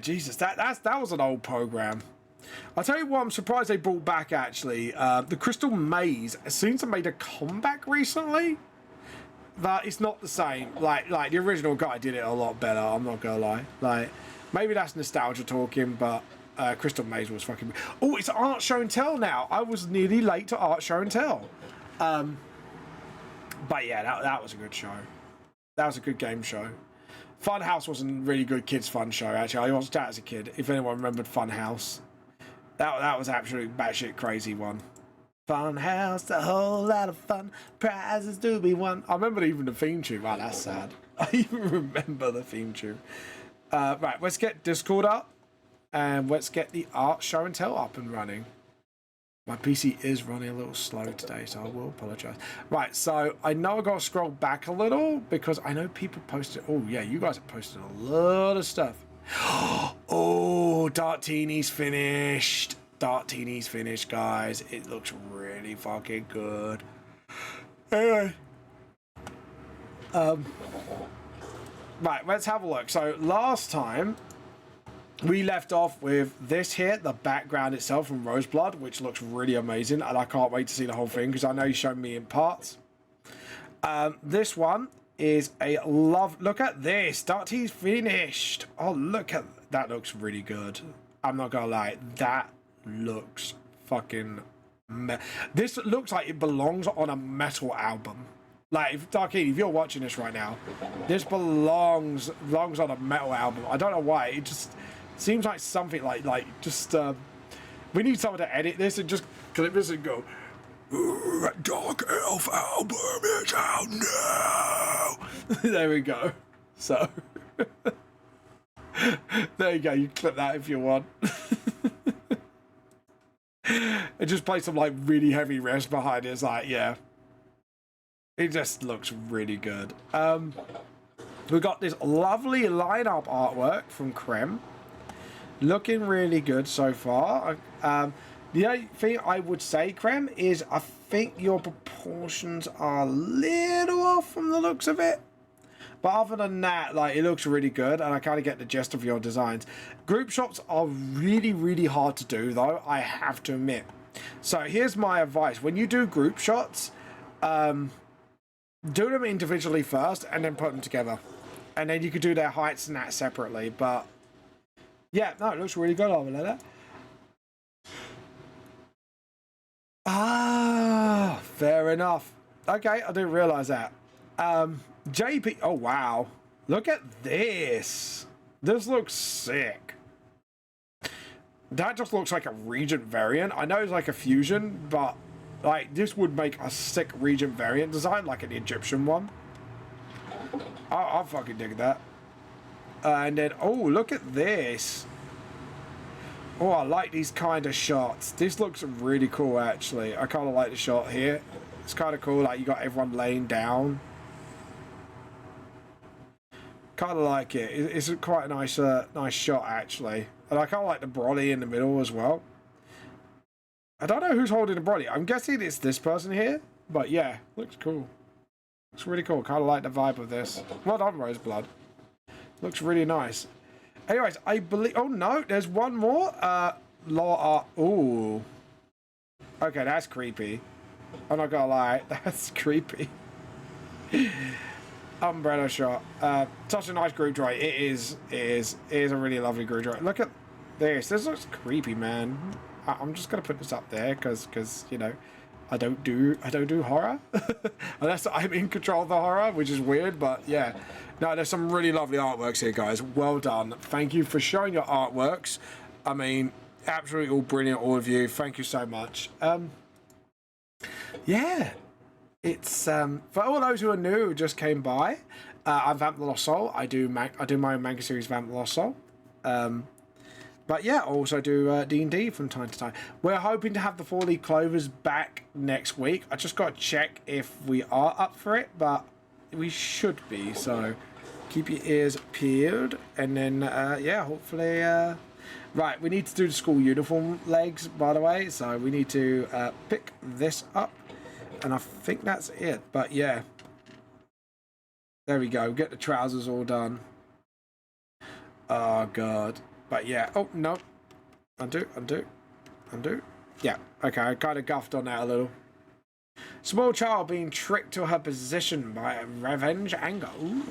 Jesus, that was an old program. I'll tell you what, I'm surprised they brought back, actually. The Crystal Maze seems to have made a comeback recently. But it's not the same. Like the original guy did it a lot better, I'm not gonna lie. Like, maybe that's nostalgia talking, but Crystal Maze was fucking... Oh, it's Art Show and Tell now. I was nearly late to Art Show and Tell. But yeah, that was a good show. That was a good game show. Funhouse was a really good kids fun show, actually. I watched that as a kid, if anyone remembered Funhouse. That was absolutely batshit crazy one. Funhouse, a whole lot of fun, prizes to be won. I remember even the theme tune. Wow, that's sad. I even remember the theme tune. Right, let's get Discord up, and let's get the Art Show and Tell up and running. My PC is running a little slow today, so I will apologise. Right, so I know I got to scroll back a little because I know people posted. Oh yeah, you guys have posted a lot of stuff. Oh, Dark Teeny's finished. Dark Teeny's finished, guys. It looks really fucking good. Anyway. Right, let's have a look. So last time we left off with this here, the background itself from Roseblood, which looks really amazing, and I can't wait to see the whole thing because I know you showed me in parts. This one is a love. Look at this. Dark Teeny's finished. Oh, look at that. Looks really good. I'm not gonna lie. That looks fucking this looks like it belongs on a metal album. Like, if Darkene, if you're watching this right now, this belongs on a metal album. I don't know why. It just seems like something like just we need someone to edit this and just clip this and go, Dark Elf album is out now. There we go. So there you go. You clip that if you want. And just play some like really heavy riffs behind it. It's like, yeah, it just looks really good. We got this lovely lineup artwork from Creme, looking really good so far. The only thing I would say, Creme, is I think your proportions are a little off from the looks of it. But other than that, like, it looks really good, and I kind of get the gist of your designs. Group shots are really, really hard to do, though, I have to admit. So here's my advice. When you do group shots, do them individually first, and then put them together. And then you could do their heights and that separately. But, yeah, no, it looks really good over there. Ah, fair enough. Okay, I didn't realise that. JP, oh wow, look at this. This looks sick. That just looks like a Regent variant. I know it's like a fusion, but like this would make a sick Regent variant design, like an Egyptian one. I'll fucking dig that. And then, oh, look at this. Oh, I like these kind of shots. This looks really cool, actually. I kind of like the shot here. It's kind of cool, like you got everyone laying down. Kind of like it. It's quite a nice, nice shot, actually. And I kind of like the brolly in the middle as well. I don't know who's holding the brolly. I'm guessing it's this person here. But yeah, looks cool. Looks really cool. Kind of like the vibe of this. Well done, Roseblood. Looks really nice. Anyways, I believe... Oh, no. There's one more. Law art. Ooh. Okay, that's creepy. I'm not gonna lie. That's creepy. Umbrella shot. Such a nice group drawing. It is a really lovely group drawing. Look at this. This looks creepy, man. I'm just gonna put this up there because you know, I don't do horror unless I'm in control of the horror, which is weird. But yeah, no, there's some really lovely artworks here, guys. Well done. Thank you for showing your artworks. I mean, absolutely all brilliant, all of you. Thank you so much. Yeah. It's for all those who are new, who just came by. I'm Vamp the Lost Soul. I do my own manga series, Vamp the Lost Soul. But yeah, I also do D&D from time to time. We're hoping to have the 4-leaf clovers back next week. I just got to check if we are up for it, but we should be. So keep your ears peeled, and then yeah, hopefully. Right, we need to do the school uniform legs, by the way. So we need to pick this up. And I think that's it. But yeah. There we go. Get the trousers all done. Oh, God. But yeah. Oh, no. Undo. Yeah. Okay, I kind of guffed on that a little. Small child being tricked to her position by a revenge anger. Ooh,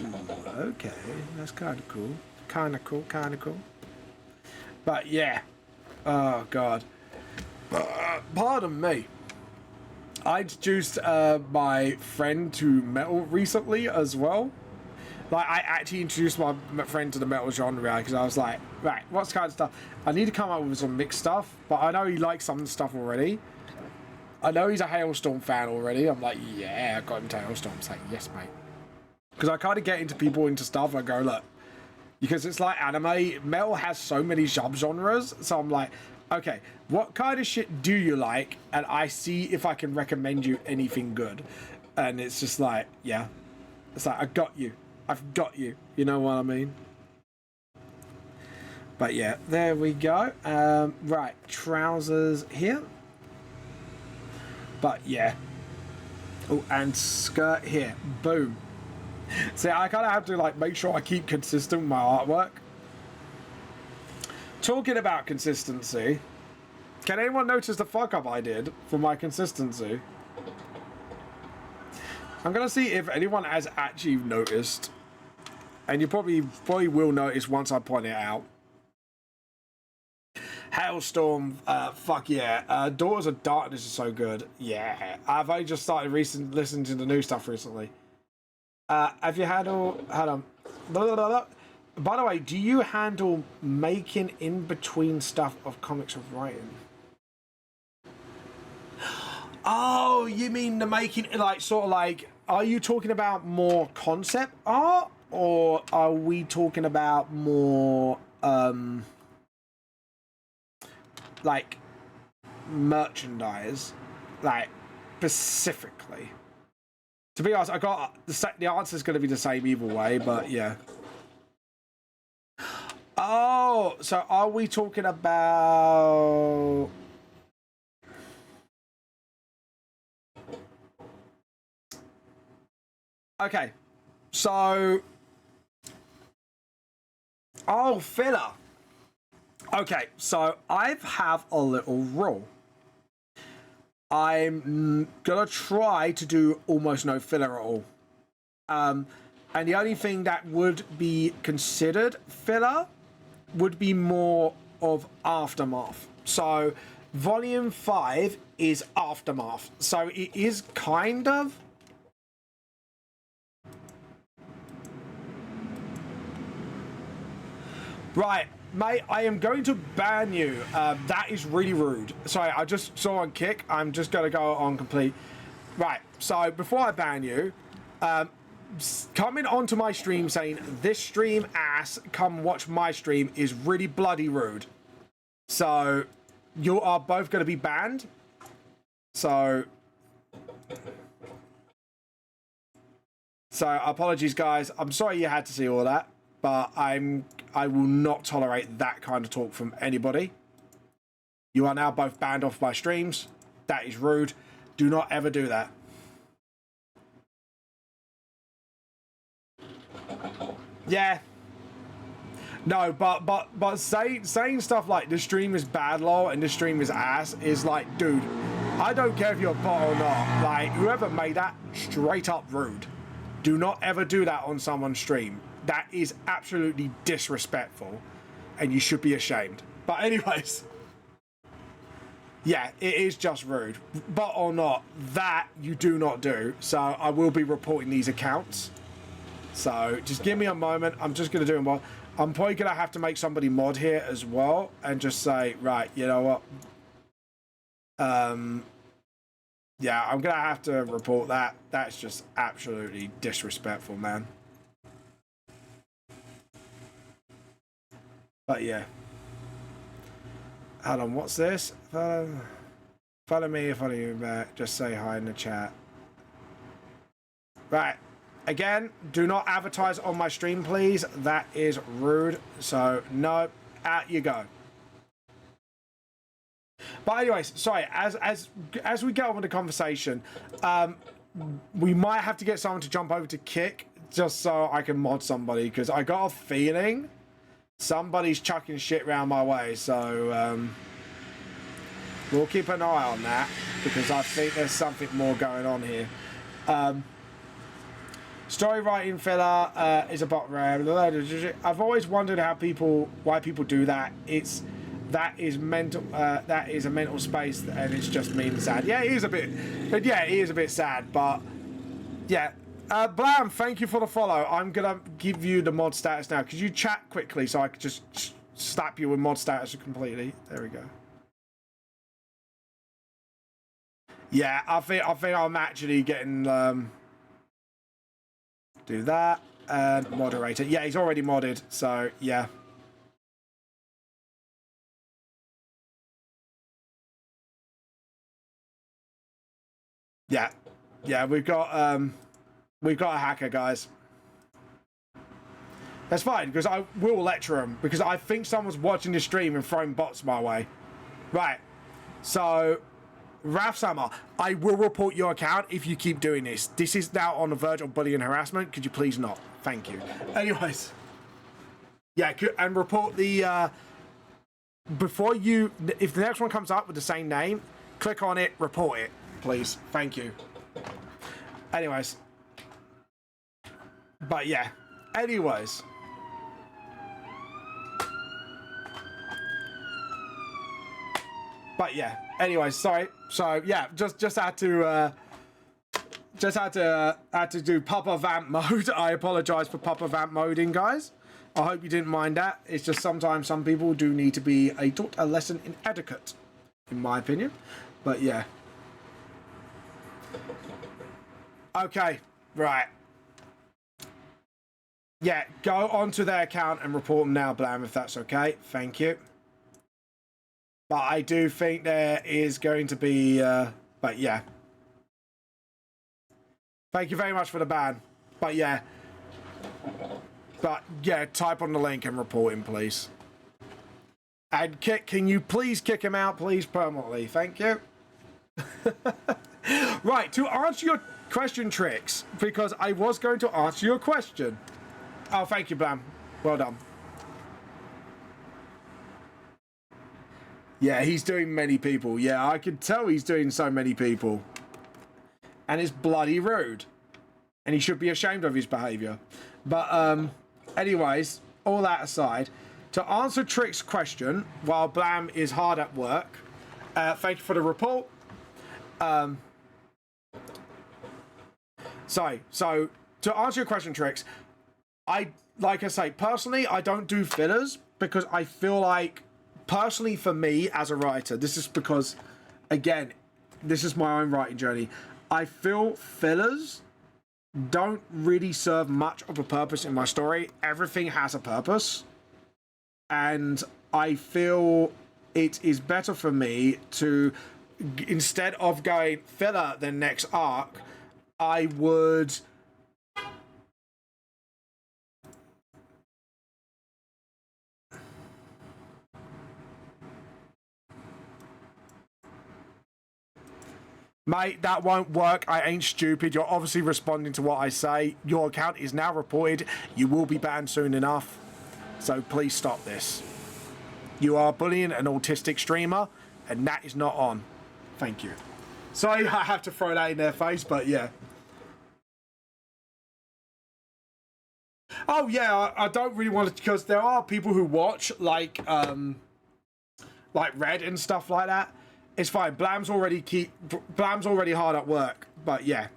okay. That's kind of cool. Kind of cool. But yeah. Oh, God. Pardon me. I introduced my friend to metal recently as well. Like, I actually introduced my friend to the metal genre because I was like, right, what's kind of stuff? I need to come up with some mixed stuff, but I know he likes some stuff already. I know he's a Hailstorm fan already. I'm like, yeah, I got him to Hailstorm. It's like, yes, mate. Because I kind of get into people into stuff. I go, look, because it's like anime. Metal has so many subgenres. So I'm like, okay, what kind of shit do you like? And I see if I can recommend you anything good. And it's just like, yeah. It's like, I've got you. You know what I mean? But yeah, there we go. Right, trousers here. But yeah. Oh, and skirt here. Boom. See, I kind of have to like make sure I keep consistent with my artwork. Talking about consistency, can anyone notice the fuck up I did for my consistency? I'm gonna see if anyone has actually noticed, and you probably will notice once I point it out. Hailstorm, fuck yeah. Daughters of Darkness is so good. Yeah, I've only just started listening to the new stuff recently. Have you handled? Hold on. By the way, do you handle making in between stuff of comics of writing? Oh, you mean the making, like, sort of like, are you talking about more concept art, or are we talking about more, like, merchandise, like, specifically? To be honest, I got the answer's going to be the same either way, but yeah. Oh, so are we talking about? Okay, so oh, filler. Okay, so I have a little rule. I'm gonna try to do almost no filler at all. And the only thing that would be considered filler would be more of Aftermath. So volume 5 is Aftermath. So it is kind of... Right, mate, I am going to ban you. That is really rude. Sorry, I just saw on Kick. I'm just going to go on complete. Right, so before I ban you, coming onto my stream saying, this stream ass, come watch my stream, is really bloody rude. So you are both going to be banned. So apologies, guys. I'm sorry you had to see all that, but I will not tolerate that kind of talk from anybody. You are now both banned off my streams. That is rude. Do not ever do that. Yeah. No, but saying stuff like the stream is bad lol and the stream is ass is like, dude, I don't care if you're a bot or not. Like, whoever made that, straight up rude. Do not ever do that on someone's stream. That is absolutely disrespectful, and you should be ashamed. But anyways, yeah, it is just rude. Bot or not, that you do not do. So I will be reporting these accounts. So just give me a moment. I'm just going to do them. I'm probably going to have to make somebody mod here as well and just say, right, you know what? Yeah, I'm going to have to report that. That's just absolutely disrespectful, man. But yeah. Hold on, what's this? Follow me, follow you back. Just say hi in the chat. Right. Again, do not advertise on my stream, please. That is rude. So, no, out you go. But anyways, sorry, as we get on with the conversation, we might have to get someone to jump over to Kick just so I can mod somebody, because I got a feeling somebody's chucking shit around my way. So, we'll keep an eye on that, because I think there's something more going on here. Story writing filler is a bot rare. I've always wondered why people do that. That is mental. That is a mental space, and it's just mean and sad. Yeah, it is a bit. Yeah, it is a bit sad, but yeah. Blam, thank you for the follow. I'm gonna give you the mod status now. Could you chat quickly so I could just slap you with mod status completely? There we go. Yeah, I think I'm actually getting. Do that and moderator. Yeah, he's already modded, so yeah. Yeah, we've got a hacker, guys. That's fine, because I will lecture him, because I think someone's watching the stream and throwing bots my way. Right. So Raf Samar, I will report your account if you keep doing this. This is now on the verge of bullying and harassment. Could you please not? Thank you. Anyways. Yeah, and report the... before you... If the next one comes up with the same name, click on it, report it, please. Thank you. Anyways. But yeah. Anyways. But yeah. Anyways, sorry. So yeah, just had to do Papa Vamp mode. I apologize for Papa Vamp moding, guys. I hope you didn't mind that. It's just sometimes some people do need to be taught a lesson in etiquette, in my opinion. But yeah. Okay, right. Yeah, go onto their account and report them now, Blam, if that's okay. Thank you. But I do think there is going to be, but yeah. Thank you very much for the ban. But yeah. But yeah, type on the link and report him, please. And can you please kick him out, please, permanently? Thank you. Right, to answer your question, Tricks, because I was going to answer your question. Oh, thank you, Blam. Well done. Yeah, he's doing many people. Yeah, I can tell he's doing so many people. And it's bloody rude. And he should be ashamed of his behaviour. But, anyways, all that aside, to answer Trick's question, while Blam is hard at work, thank you for the report. So to answer your question, Tricks, like I say, personally, I don't do fillers because I feel like, personally for me as a writer, this is because, again, this is my own writing journey. I feel fillers don't really serve much of a purpose in my story. Everything has a purpose. And I feel it is better for me to, instead of going filler than next arc, I would mate, that won't work. I ain't stupid. You're obviously responding to what I say. Your account is now reported. You will be banned soon enough. So please stop this. You are bullying an autistic streamer, and that is not on. Thank you. Sorry, I have to throw that in their face, but yeah. Oh yeah, I don't really want to, because there are people who watch like Red and stuff like that. It's fine. Blam's already hard at work, but yeah.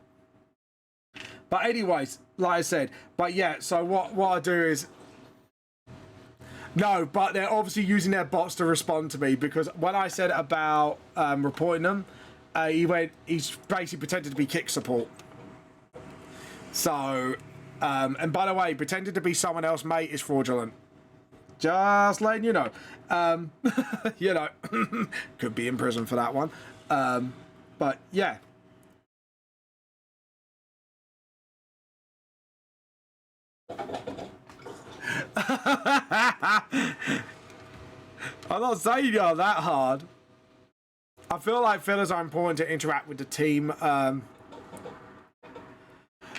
But anyways, like I said, but yeah. So what I do is, no, but they're obviously using their bots to respond to me, because when I said about reporting them, he's basically pretended to be kick support. So, and by the way, pretending to be someone else, mate, is fraudulent. Just letting you know. You know, could be in prison for that one. But yeah. I'm not saying you're that hard. I feel like fillers are important to interact with the team.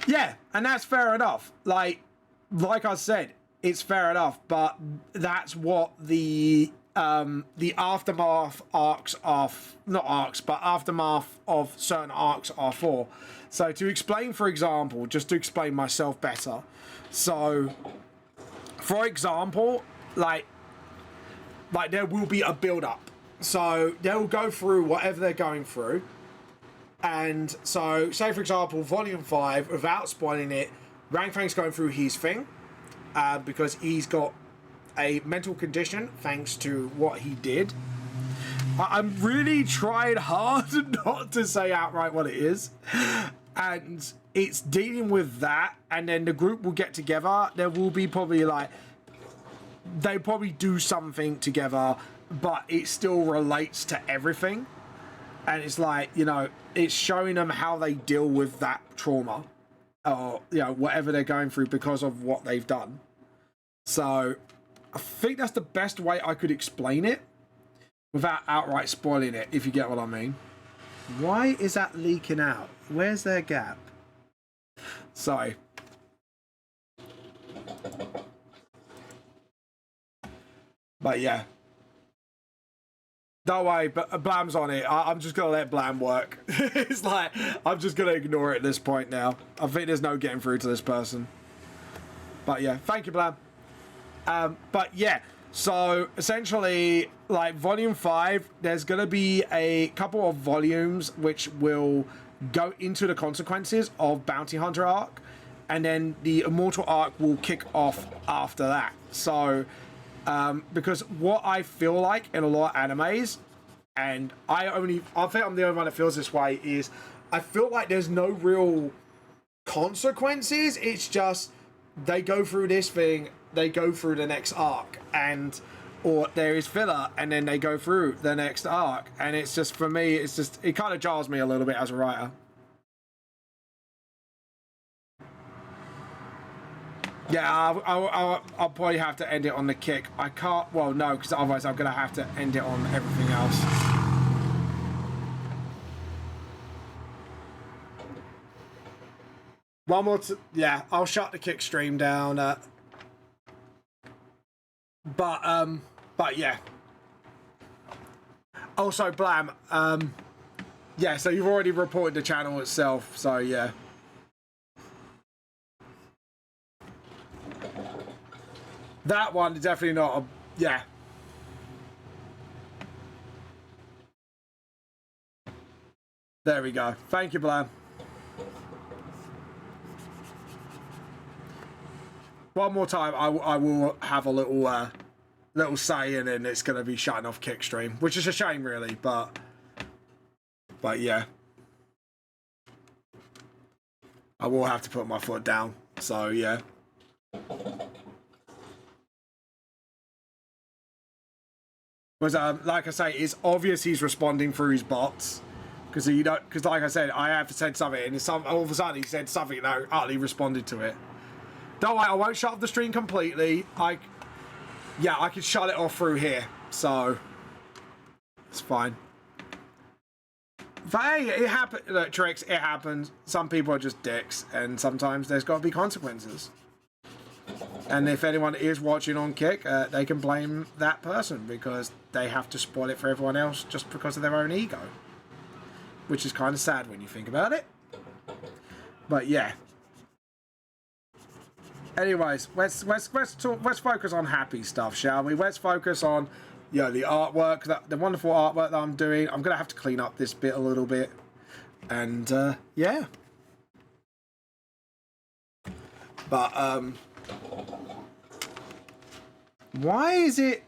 Yeah, and that's fair enough. Like I said, it's fair enough, but that's what the aftermath arcs are, not arcs, but aftermath of certain arcs are for. So to explain, for example, just to explain myself better. So, for example, like there will be a build-up. So they'll go through whatever they're going through. And so, say for example, Volume 5, without spoiling it, Rangfang's going through his thing. Because he's got a mental condition thanks to what he did. I'm really trying hard not to say outright what it is. And it's dealing with that, and then the group will get together. There will be probably like, they probably do something together, but it still relates to everything. And it's like, you know, it's showing them how they deal with that trauma, or, you know, whatever they're going through because of what they've done. So I think that's the best way I could explain it without outright spoiling it, if you get what I mean. Why is that leaking out? Where's their gap? Sorry. But yeah. Don't worry, but Blam's on it. I'm just going to let Blam work. It's like, I'm just going to ignore it at this point now. I think there's no getting through to this person. But yeah, thank you, Blam. But yeah, so essentially, like Volume 5, there's going to be a couple of volumes which will go into the consequences of Bounty Hunter arc. And then the Immortal arc will kick off after that. So... because what I feel like in a lot of animes, and I think I'm the only one that feels this way, is I feel like there's no real consequences. It's just they go through this thing, they go through the next arc, or there is filler, and then they go through the next arc, and it's just, for me, it's just, it kind of jars me a little bit as a writer. Yeah, I'll probably have to end it on the kick. I can't, well, no, because otherwise I'm going to have to end it on everything else. One more, yeah, I'll shut the kick stream down. But yeah. Also, Blam, yeah, so you've already reported the channel itself, so yeah. That one is definitely not a... Yeah. There we go. Thank you, Blam. One more time, I will have a little say, and then it's going to be shutting off Kickstream, which is a shame, really, but yeah. I will have to put my foot down, so yeah. Was like I say, it's obvious he's responding through his bots. Because like I said, I have said something, and all of a sudden he said something that I utterly responded to it. Don't worry, I won't shut off the stream completely. I can shut it off through here, so it's fine. But hey, it happens. Look, tricks, it happens. Some people are just dicks, and sometimes there's got to be consequences. And if anyone is watching on Kick, they can blame that person because they have to spoil it for everyone else just because of their own ego. Which is kind of sad when you think about it. But yeah. Anyways, let's focus on happy stuff, shall we? Let's focus on, you know, the artwork, the wonderful artwork that I'm doing. I'm gonna have to clean up this bit a little bit, and yeah. But why is it?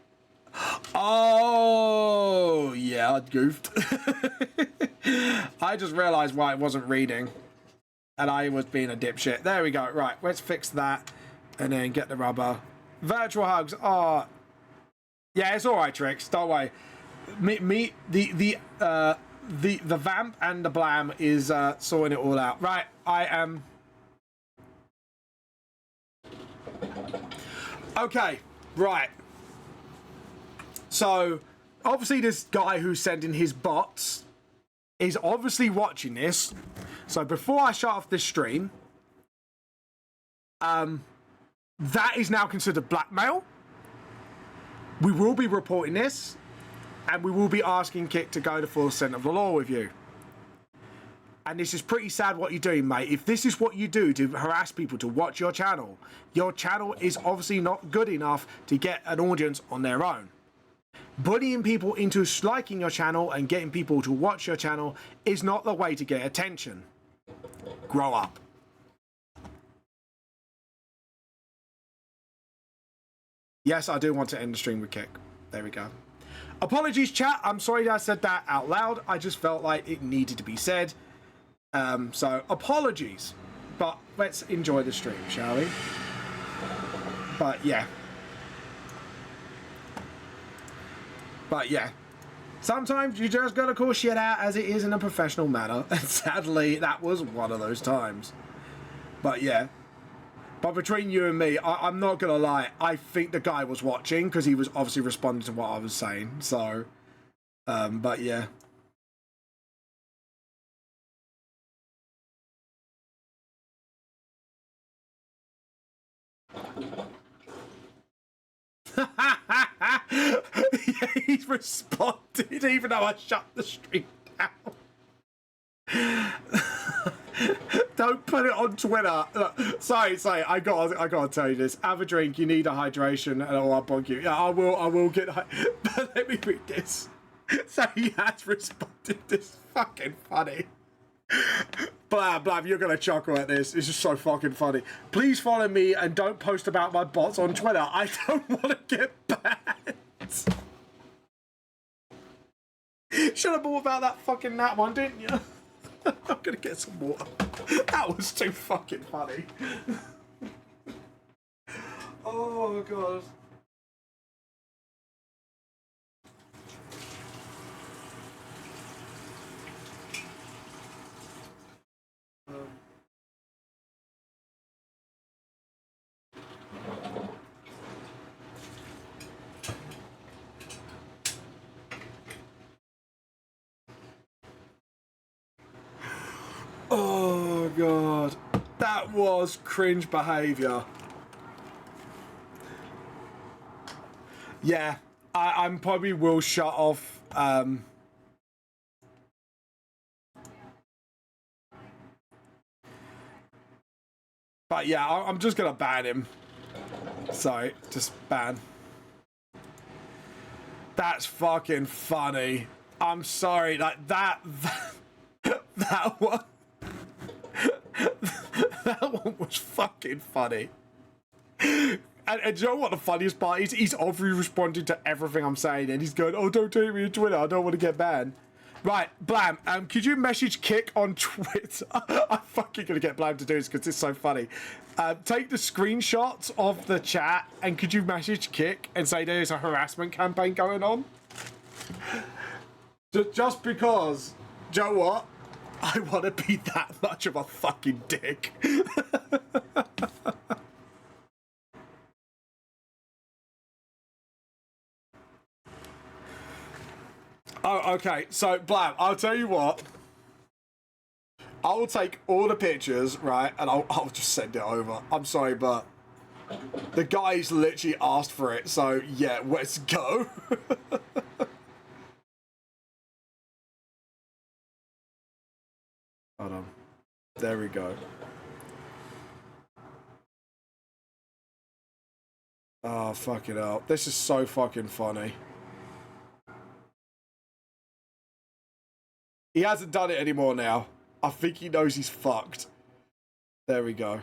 Oh yeah, I goofed. I just realised why it wasn't reading. And I was being a dipshit. There we go. Right, let's fix that. And then get the rubber. Virtual hugs. Oh. Yeah, it's alright, Tricks. Don't worry. The vamp and the blam is sorting it all out. Right, I am... Okay, right. So, obviously this guy who's sending his bots is obviously watching this. So before I shut off this stream, that is now considered blackmail. We will be reporting this, and we will be asking Kick to go to full extent of the law with you. And this is pretty sad what you're doing, mate. If this is what you do to harass people to watch your channel is obviously not good enough to get an audience on their own. Bullying people into liking your channel and getting people to watch your channel is not the way to get attention. Grow up. Yes, I do want to end the stream with Kick. There we go. Apologies, chat. I'm sorry that I said that out loud. I just felt like it needed to be said. So, apologies. But let's enjoy the stream, shall we? But, yeah. But yeah, sometimes you just gotta call shit out as it is in a professional manner, and sadly that was one of those times. But yeah, but between you and me, I'm not gonna lie, I think the guy was watching because he was obviously responding to what I was saying. So, but yeah. Yeah, he's responded even though I shut the stream down. Don't put it on Twitter. Look, sorry, I gotta tell you this. Have a drink, you need a hydration, and I'll bonk you. Yeah, I will get but let me read this. So he has responded. This is fucking funny. Blah, blah, you're gonna chuckle at this. This is so fucking funny. Please follow me and don't post about my bots on Twitter. I don't want to get banned. Should have bought about that one, didn't you? I'm gonna get some water. That was too fucking funny. Oh, God. Oh, God. That was cringe behaviour. Yeah, I'm probably will shut off. But yeah, I'm just going to ban him. Sorry, just ban. That's fucking funny. I'm sorry, like that one. That one was fucking funny. And do you know what the funniest part is? He's obviously responding to everything I'm saying, and he's going, "Oh, don't take me on Twitter. I don't want to get banned." Right, Blam. Could you message Kick on Twitter? I'm fucking gonna get Blam to do this because it's so funny. Take the screenshots of the chat, and could you message Kick and say there's a harassment campaign going on? Just because, do you know what? I want to be that much of a fucking dick. Oh, okay. So, Blam, I'll tell you what. I will take all the pictures, right, and I'll just send it over. I'm sorry, but the guy's literally asked for it, so yeah, let's go. Hold on. There we go. Oh, fucking hell. This is so fucking funny. He hasn't done it anymore now. I think he knows he's fucked. There we go.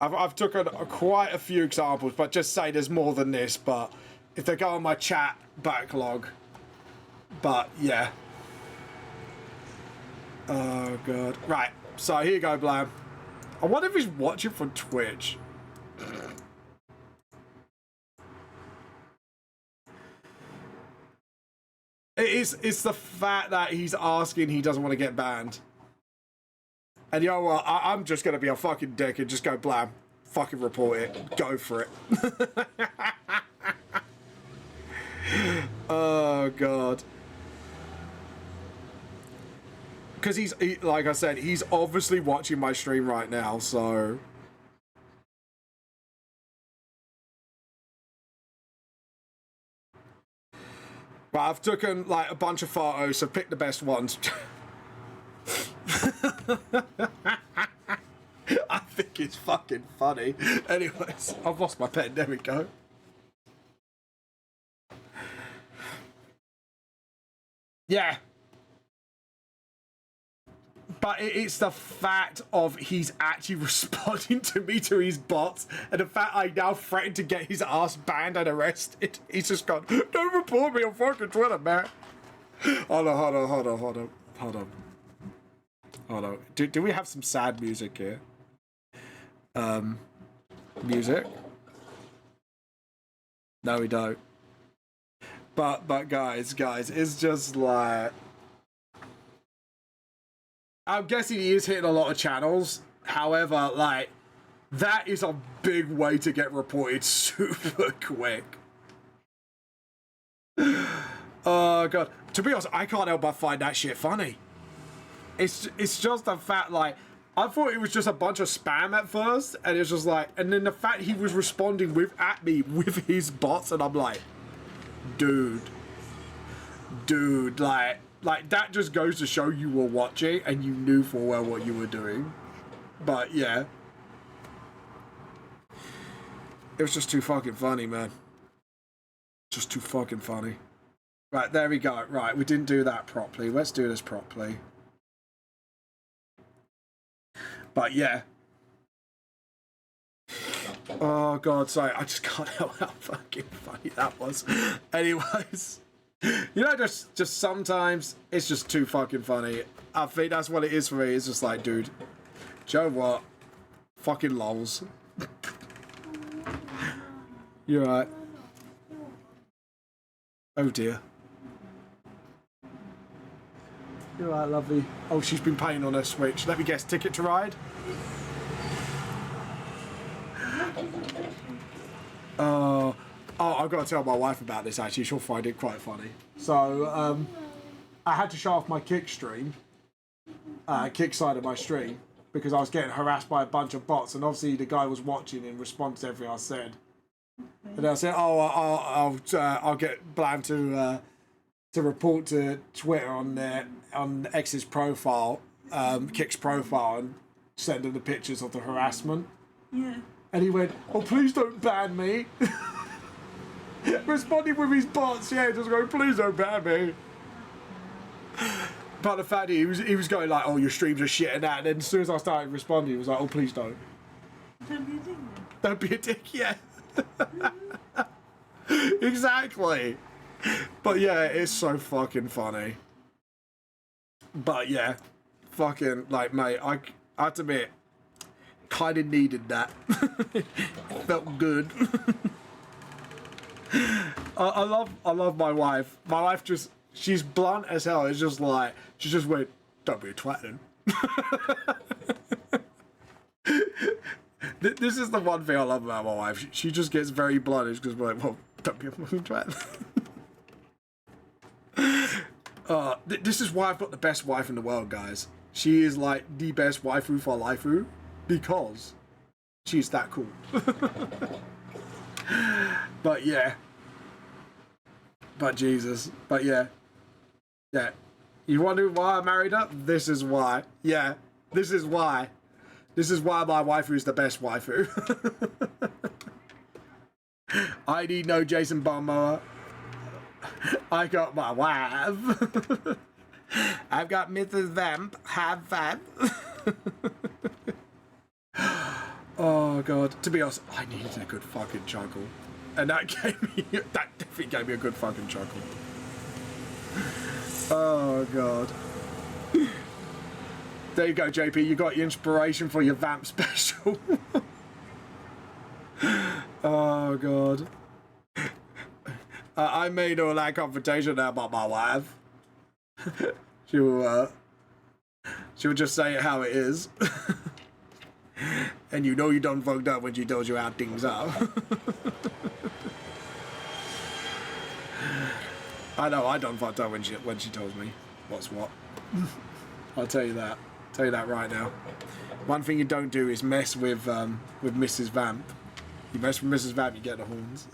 I've taken quite a few examples, but just say there's more than this, but if they go on my chat backlog. But, yeah. Oh, God. Right. So, here you go, Blam. I wonder if he's watching from Twitch. It's the fact that he's asking he doesn't want to get banned. And you know what? I'm just going to be a fucking dick and just go Blam. Fucking report it. Go for it. Oh, God. Because like I said, he's obviously watching my stream right now, so... But I've taken like a bunch of photos, so pick the best ones. I think it's fucking funny. Anyways, I've lost my pen. There we go. Yeah. But it's the fact of he's actually responding to me to his bots, and the fact I now threaten to get his ass banned and arrested. He's just gone, don't report me on fucking Twitter, man. Hold on. Do we have some sad music here? Music? No, we don't. But guys, it's just like... I'm guessing he is hitting a lot of channels. However, like, that is a big way to get reported super quick. Oh, God. To be honest, I can't help but find that shit funny. It's just the fact, like, I thought it was just a bunch of spam at first, and it's just like, and then the fact he was responding at me with his bots, and I'm like, dude, like that just goes to show you were watching and you knew full well what you were doing. But yeah, it was just too fucking funny, man. Just too fucking funny. Right, there we go. Right, we didn't do that properly. Let's do this properly. But yeah. Oh, God, sorry. I just can't help how fucking funny that was. Anyways. You know, just sometimes it's just too fucking funny. I think that's what it is for me. It's just like, dude, do you know what? Fucking lols. You're right. Oh, dear. You're right, lovely. Oh, she's been playing on her Switch. Let me guess, Ticket to Ride? Oh, I've got to tell my wife about this, actually. She'll find it quite funny. So, I had to shut off my Kick stream, Kick side of my stream, because I was getting harassed by a bunch of bots, and obviously the guy was watching in response to everything I said. And I said, oh, I'll get Blam to report to Twitter on X's profile, Kick's profile, and send him the pictures of the harassment. Yeah. And he went, oh, please don't ban me. Responding with his bots, yeah, just going, please don't ban me. But the fact he was going like, oh, your streams are shit and that, and then as soon as I started responding, he was like, oh, please don't. Don't be a dick. Don't be a dick, yeah. Exactly. But yeah, it's so fucking funny. But yeah, fucking, like, mate, I have to admit, kind of needed that. It felt good. I love my wife. My wife just, she's blunt as hell. It's just like, she just went, don't be a twat then. This is the one thing I love about my wife. She just gets very blunt. It's just like, well, don't be a fucking twat. This is why I've got the best wife in the world, guys. She is like the best waifu for lifeu because she's that cool. But yeah. But Jesus. But yeah. Yeah. You wonder why I married her? This is why. Yeah. This is why. This is why my waifu is the best waifu. I need no Jason Momoa. I got my wife. I've got Mrs. Vamp. Have fun. Oh god. To be honest, I needed a good fucking chuckle. And that definitely gave me a good fucking chuckle. Oh god. There you go, JP. You got your inspiration for your Vamp special. Oh god. I made all that confrontation about my wife. She'll just say it how it is. And you know you done fucked up when she tells you how things are. I know I done fucked up when she tells me what's what. I'll tell you that. Tell you that right now. One thing you don't do is mess with Mrs. Vamp. You mess with Mrs. Vamp, you get the horns.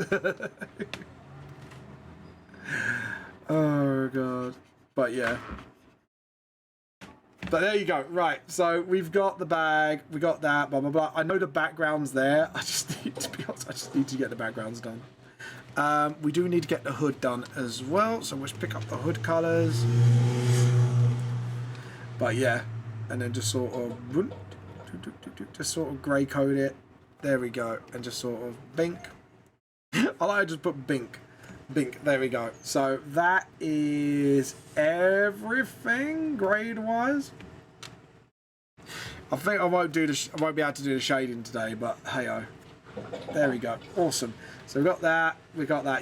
Oh god. But yeah. But there you go. Right, so we've got the bag, we got that, blah blah blah. I know the background's there. I just need, to be honest, I just need to get the backgrounds done. We do need to get the hood done as well, so let's pick up the hood colours. But yeah, and then just sort of grey coat it. There we go, and just sort of bink. I like to just put bink. Bink, there we go. So that is everything grade wise. I think I won't be able to do the shading today, but hey-oh. There we go. Awesome. So we got that,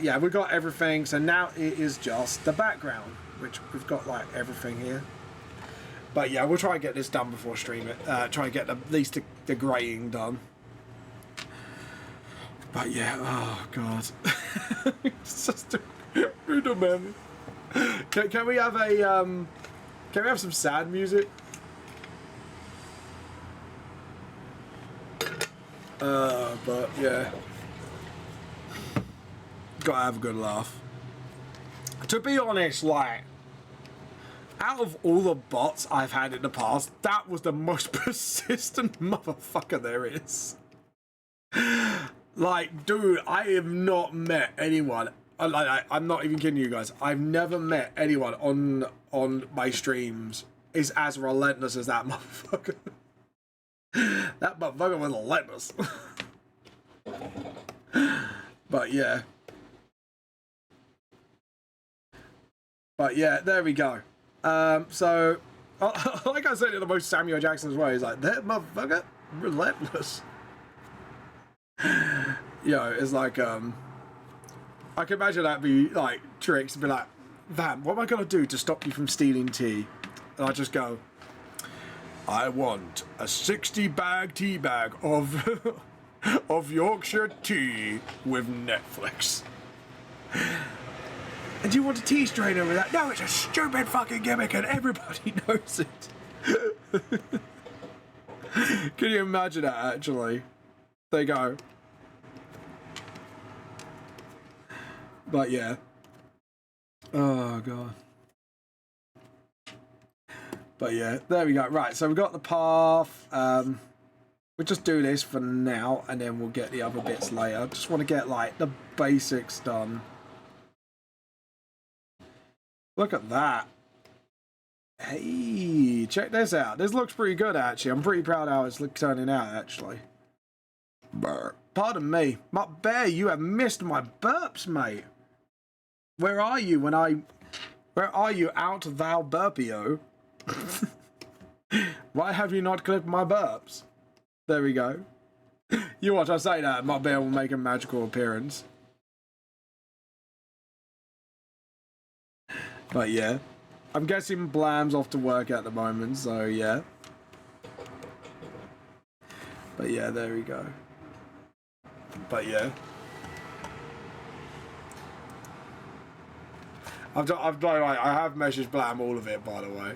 yeah, we got everything. So now it is just the background, which we've got like everything here. But yeah, we'll try and get this done before stream it. Try and get at least the graying done. But yeah, oh god. It's just a brutal man. Can we have some sad music? But yeah. Gotta have a good laugh. To be honest, like, out of all the bots I've had in the past, that was the most persistent motherfucker there is. Like, dude, I have not met anyone. I'm not even kidding you guys. I've never met anyone on my streams is as relentless as that motherfucker. That motherfucker was relentless. But yeah. But yeah, there we go. So, like I said in the most Samuel Jackson's way, he's like, that motherfucker, relentless. You know, it's like, I can imagine that be like tricks and be like, Vamp, what am I gonna do to stop you from stealing tea? And I just go, I want a 60-bag tea bag of Yorkshire tea with Netflix. And do you want a tea strainer with that? No, it's a stupid fucking gimmick and everybody knows it. Can you imagine that, actually? There you go. But yeah. Oh, God. But yeah, there we go. Right, so we've got the path. We'll just do this for now, and then we'll get the other bits later. Just want to get, like, the basics done. Look at that. Hey, check this out. This looks pretty good, actually. I'm pretty proud how it's turning out, actually. Burp. Pardon me. My bear, you have missed my burps, mate. Where are you Where are you, out thou burpio? Why have you not clipped my burps? There we go. You watch, I say that, my bear will make a magical appearance. But yeah, I'm guessing Blam's off to work at the moment, so yeah. But yeah, there we go. But yeah. I have messaged Blam all of it, by the way.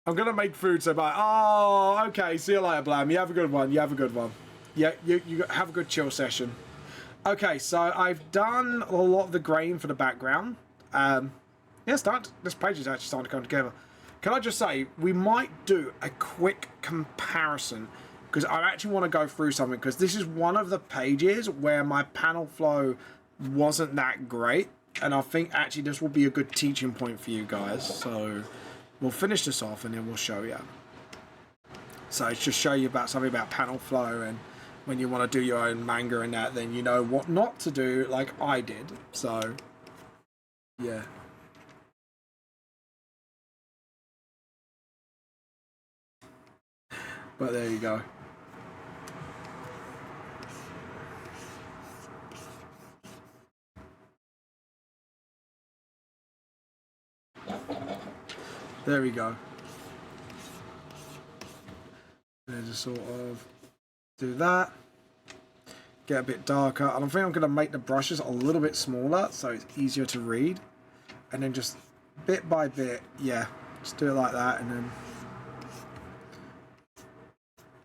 I'm gonna make food so bad. Oh, okay. See you later, Blam. You have a good one. You have a good one. Yeah, you have a good chill session. Okay, so I've done a lot of the grain for the background. Yeah, this page is actually starting to come together. Can I just say, we might do a quick comparison because I actually want to go through something because this is one of the pages where my panel flow wasn't that great. And I think actually this will be a good teaching point for you guys. So we'll finish this off and then we'll show you. So it's just show you about something about panel flow, and when you want to do your own manga and that, then you know what not to do like I did. So yeah. But there you go. There we go. And just sort of do that. Get a bit darker. And I think I'm going to make the brushes a little bit smaller so it's easier to read. And then just bit by bit, yeah, just do it like that. And then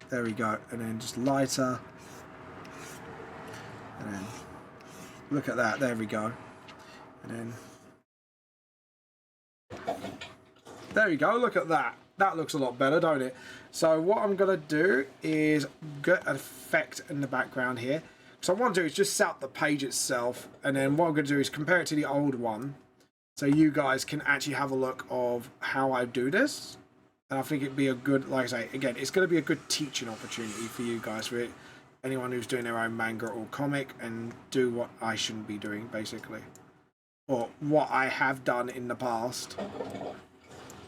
there we go. And then just lighter. And then look at that. There we go. And then there you go. Look at that. That looks a lot better, don't it? So what I'm going to do is get an effect in the background here. So what I want to do is just set up the page itself. And then what I'm going to do is compare it to the old one. So you guys can actually have a look of how I do this. And I think it'd be a good, like I say, again, it's going to be a good teaching opportunity for you guys, for anyone who's doing their own manga or comic and do what I shouldn't be doing, basically. Or what I have done in the past.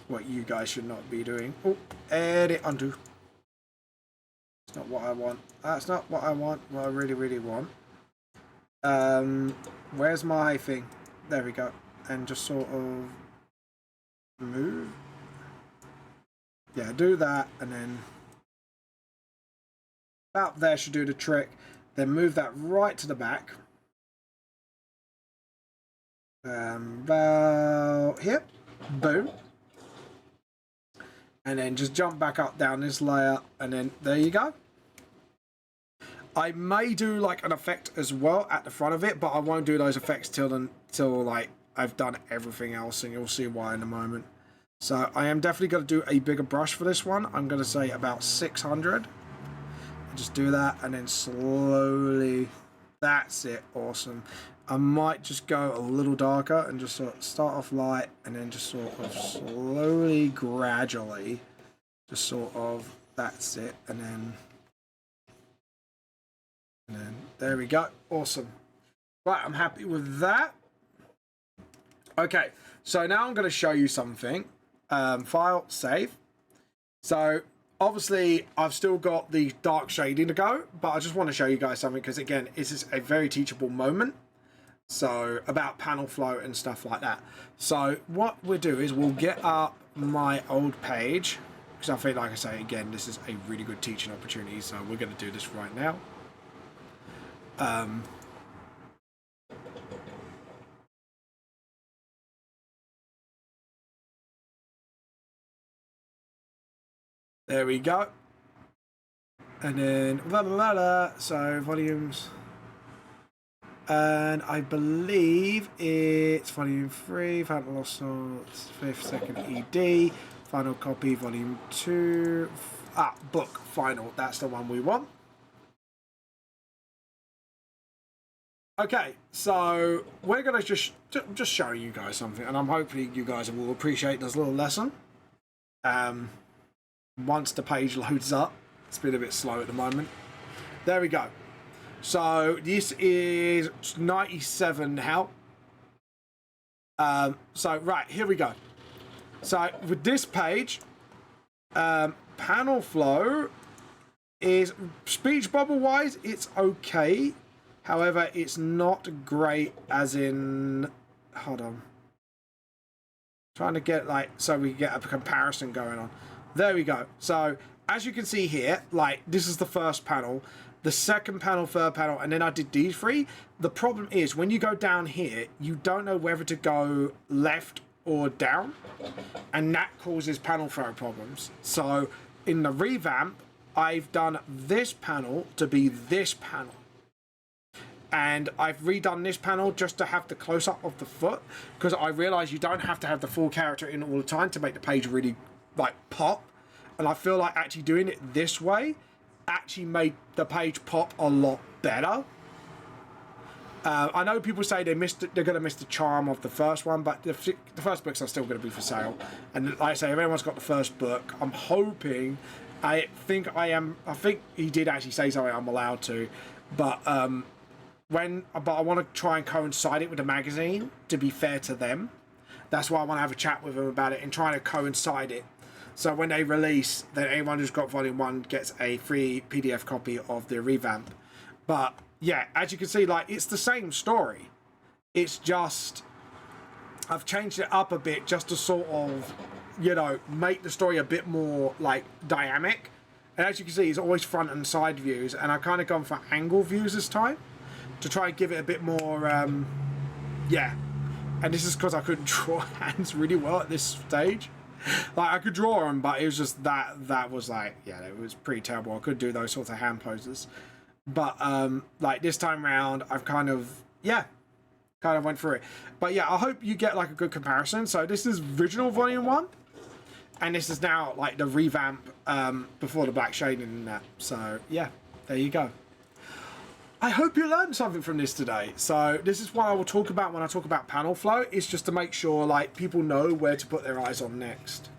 What you guys should not be doing. Oh, edit, undo. It's not what I want. That's not what I want. What I really, really want. Where's my thing? There we go. And just sort of move. Yeah, do that, and then about there should do the trick. Then move that right to the back. About here. Boom. And then just jump back up down this layer, and then there you go. I may do like an effect as well at the front of it, but I won't do those effects till like I've done everything else, and you'll see why in a moment. So I am definitely going to do a bigger brush for this one. I'm going to say about 600. Just do that, and then slowly. That's it. Awesome. I might just go a little darker and just sort of start off light, and then just sort of slowly, gradually, just sort of, that's it, and then there we go. Awesome. Right, I'm happy with that. Okay, so now I'm going to show you something. File, save. So obviously I've still got the dark shading to go, but I just want to show you guys something because again, this is a very teachable moment. So about panel flow and stuff like that. So what we'll do is we'll get up my old page because I feel like I say again, this is a really good teaching opportunity. So we're going to do this right now. There we go. And then blah, blah, blah, blah. So volumes. And I believe it's volume 3, Phantom Lost Swords, 5th, 2nd ED, final copy, volume 2, book, final, that's the one we want. Okay, so we're going to just show you guys something, and I'm hoping you guys will appreciate this little lesson. Once the page loads up, it's been a bit slow at the moment. There we go. So this is 97 now. So right, here we go. So with this page, panel flow is speech bubble wise, it's okay. However, it's not great as in, hold on. Trying to get like, so we get a comparison going on. There we go. So as you can see here, like this is the first panel, the second panel, third panel, and then I did these three. The problem is when you go down here, you don't know whether to go left or down, and that causes panel throw problems. So in the revamp, I've done this panel to be this panel. And I've redone this panel just to have the close-up of the foot, because I realize you don't have to have the full character in all the time to make the page really like pop. And I feel like actually doing it this way actually made the page pop a lot better. I know people say they're going to miss the charm of the first one, but the first books are still going to be for sale. And like I say, if everyone's got the first book, I'm hoping, I think he did actually say something I'm allowed to, but I want to try and coincide it with the magazine to be fair to them. That's why I want to have a chat with them about it and trying to coincide it. So when they release, then anyone who's got volume 1 gets a free PDF copy of the revamp. But yeah, as you can see, like it's the same story. It's just I've changed it up a bit just to sort of, you know, make the story a bit more like dynamic. And as you can see, it's always front and side views, and I've kind of gone for angle views this time to try and give it a bit more, yeah. And this is because I couldn't draw hands really well at this stage. Like I could draw them, but it was just that was like, yeah, it was pretty terrible. I could do those sorts of hand poses. But like this time round, I've kind of went through it. But yeah, I hope you get like a good comparison. So this is original volume 1, and this is now like the revamp before the black shading and that. So yeah, there you go. I hope you learned something from this today. So this is what I will talk about when I talk about panel flow. It's just to make sure like people know where to put their eyes on next.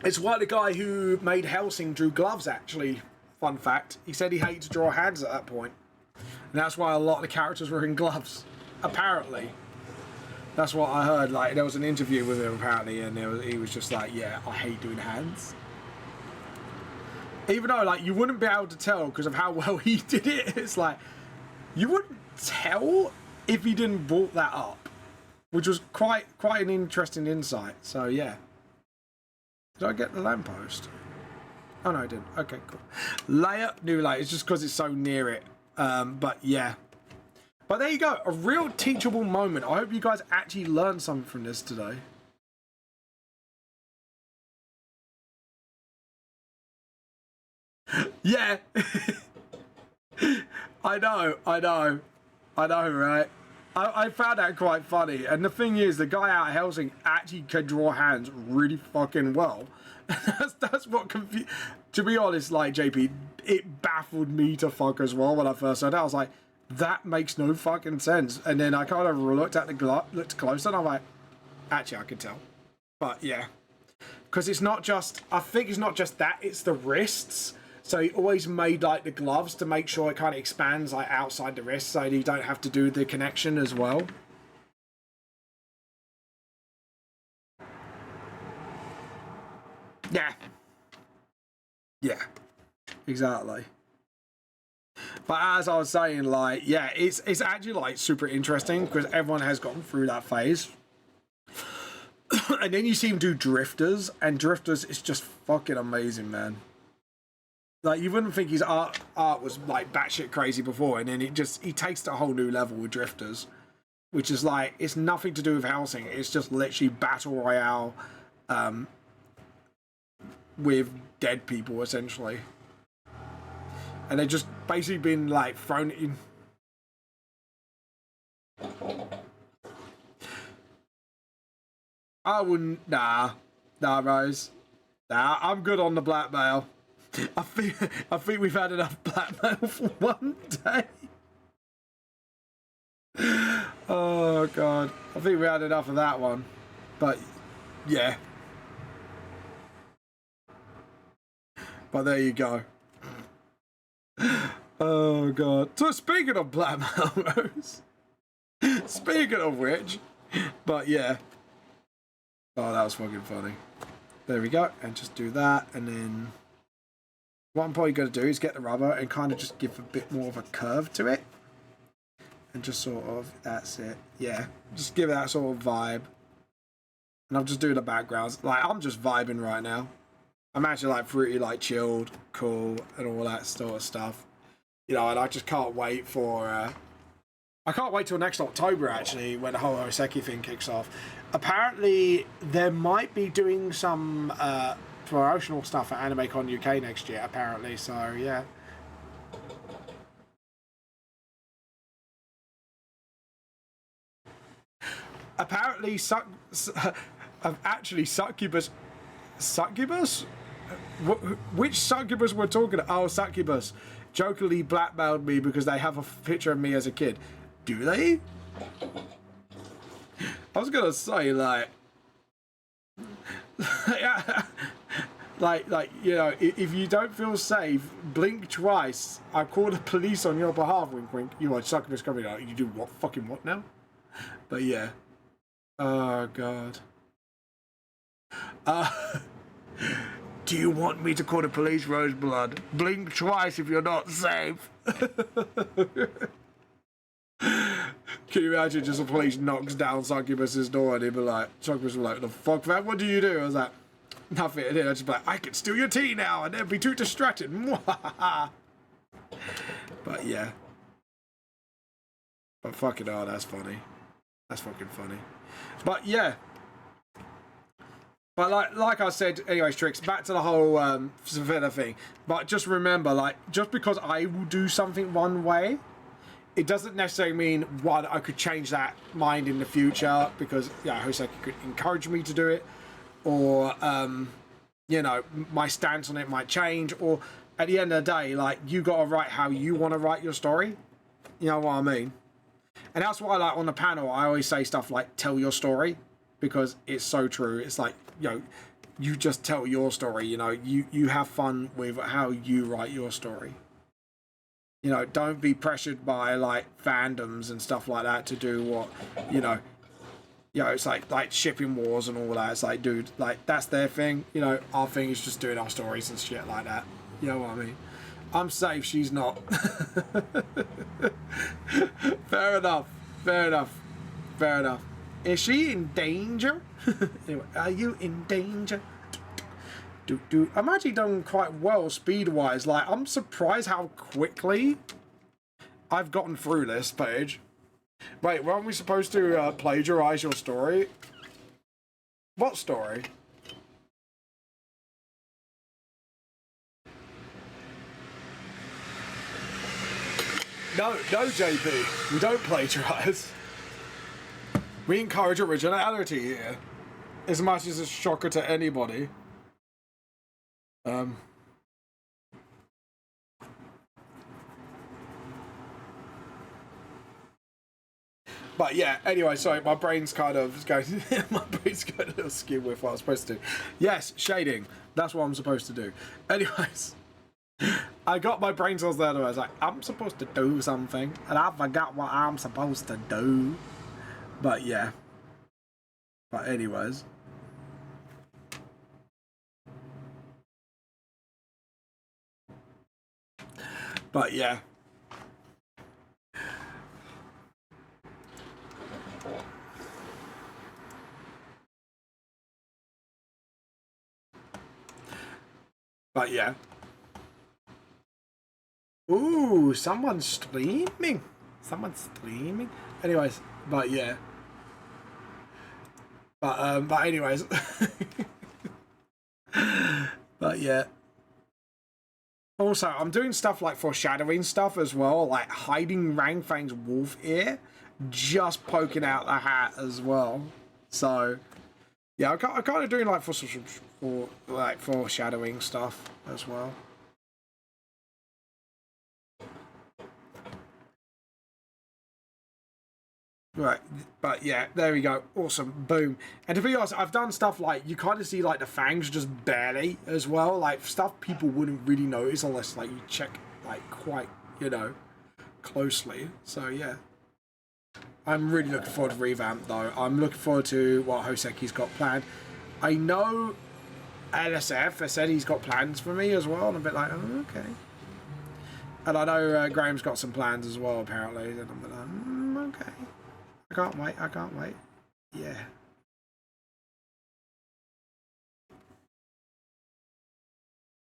It's why the guy who made Hellsing drew gloves, actually. Fun fact. He said he hated to draw hands at that point. And that's why a lot of the characters were in gloves. Apparently. That's what I heard. Like, there was an interview with him, apparently, and he was just like, yeah, I hate doing hands. Even though, like, you wouldn't be able to tell because of how well he did it. It's like, you wouldn't tell if he didn't brought that up. Which was quite an interesting insight. So, yeah. Did I get the lamppost? Oh no, I didn't. Okay, cool. Layer, new layer. It's just because it's so near it. But yeah. But there you go. A real teachable moment. I hope you guys actually learned something from this today. Yeah. I know, right? I found that quite funny. And the thing is, the guy out of Hellsing actually can draw hands really fucking well. that's what confused. To be honest, like, JP, it baffled me to fuck as well when I first heard that. I was like, that makes no fucking sense. And then I kind of looked at looked closer, and I'm like, actually, I can tell. But yeah. Because it's not just, I think it's not just that, it's the wrists. So he always made like the gloves to make sure it kind of expands like outside the wrist, so you don't have to do the connection as well. Yeah. Yeah. Exactly. But as I was saying, like, yeah, it's actually like super interesting because everyone has gone through that phase. And then you see him do drifters, and drifters is just fucking amazing, man. Like, you wouldn't think his art was like batshit crazy before, and then he takes it to a whole new level with drifters, which is like, it's nothing to do with Hellsing. It's just literally battle royale, with dead people essentially, and they've just basically been like thrown in. I wouldn't. Nah, Rose. Nah, I'm good on the blackmail. I think we've had enough blackmail for one day. Oh god, I think we had enough of that one. But yeah. But there you go. Oh god. So speaking of blackmail, Rose. Speaking of which, but yeah. Oh, that was fucking funny. There we go, and just do that, and then what I'm probably going to do is get the rubber and kind of just give a bit more of a curve to it. And just sort of, that's it. Yeah, just give it that sort of vibe. And I'm just doing the backgrounds. Like, I'm just vibing right now. I'm actually like pretty like chilled, cool, and all that sort of stuff. You know, and I just can't wait for... I can't wait till next October, actually, when the whole Hoseki thing kicks off. Apparently, there might be doing some promotional stuff at AnimeCon UK next year, apparently, so yeah. Apparently, actually, Succubus... Succubus? Which Succubus we're talking about? Oh, Succubus. Jokingly blackmailed me because they have a picture of me as a kid. Do they? I was gonna say, like... like, you know, if you don't feel safe, blink twice. I call the police on your behalf, wink, wink. You are Succubus coming out. You do what? Fucking what now? But yeah. Oh, God. Do you want me to call the police, Roseblood? Blink twice if you're not safe. Can you imagine just the police knocks down Succubus's door and he'd be like, Succubus will be like, the fuck, man, what do you do? I was like, nothing. And then I'd just be like, I can steal your tea now, and they'd be too distracted. But yeah. But fucking hell, that's funny. That's fucking funny. But yeah. But like I said, anyways, Tricks, back to the whole Savannah thing. But just remember, like, just because I will do something one way, it doesn't necessarily mean, one, I could change that mind in the future because, yeah, Hoseki could encourage me to do it. Or, you know, my stance on it might change. Or, at the end of the day, like, you got to write how you want to write your story. You know what I mean? And that's why, like, on the panel, I always say stuff like, tell your story. Because it's so true. It's like, you know, you just tell your story, you know, you have fun with how you write your story. You know, don't be pressured by like fandoms and stuff like that to do what, you know, it's like shipping wars and all that. It's like, dude, like that's their thing. You know, our thing is just doing our stories and shit like that. You know what I mean? I'm safe, she's not. Fair enough. Fair enough. Fair enough. Is she in danger? Anyway, are you in danger? I'm actually done quite well speed-wise. Like, I'm surprised how quickly I've gotten through this page. Wait, weren't we supposed to plagiarize your story? What story? No, JP. We don't plagiarize. We encourage originality here, as much as it's a shocker to anybody. But yeah, anyway, sorry, my brain's kind of going, my brain's going a little skew with what I'm supposed to do. Yes, shading, that's what I'm supposed to do. Anyways, I got my brain cells there, and I was like, I'm supposed to do something, and I forgot what I'm supposed to do. But yeah. But anyways. But yeah. But yeah. Ooh, someone's streaming. Someone's streaming. Anyways, but yeah. But anyways. But yeah. Also, I'm doing stuff like foreshadowing stuff as well, like hiding Rangfang's wolf ear, just poking out the hat as well. So, yeah, I'm kind of doing like for foreshadowing stuff as well. Right, but yeah, there we go. Awesome, boom. And to be honest, I've done stuff like, you kind of see like the fangs just barely as well, like stuff people wouldn't really notice unless like you check like quite, you know, closely. So yeah, I'm really looking forward to Revamp though. I'm looking forward to what Hoseki's got planned. I know LSF has said he's got plans for me as well, and I'm a bit like, oh, okay. And I know Graham's got some plans as well, apparently, and I'm like, okay. I can't wait, I can't wait. Yeah.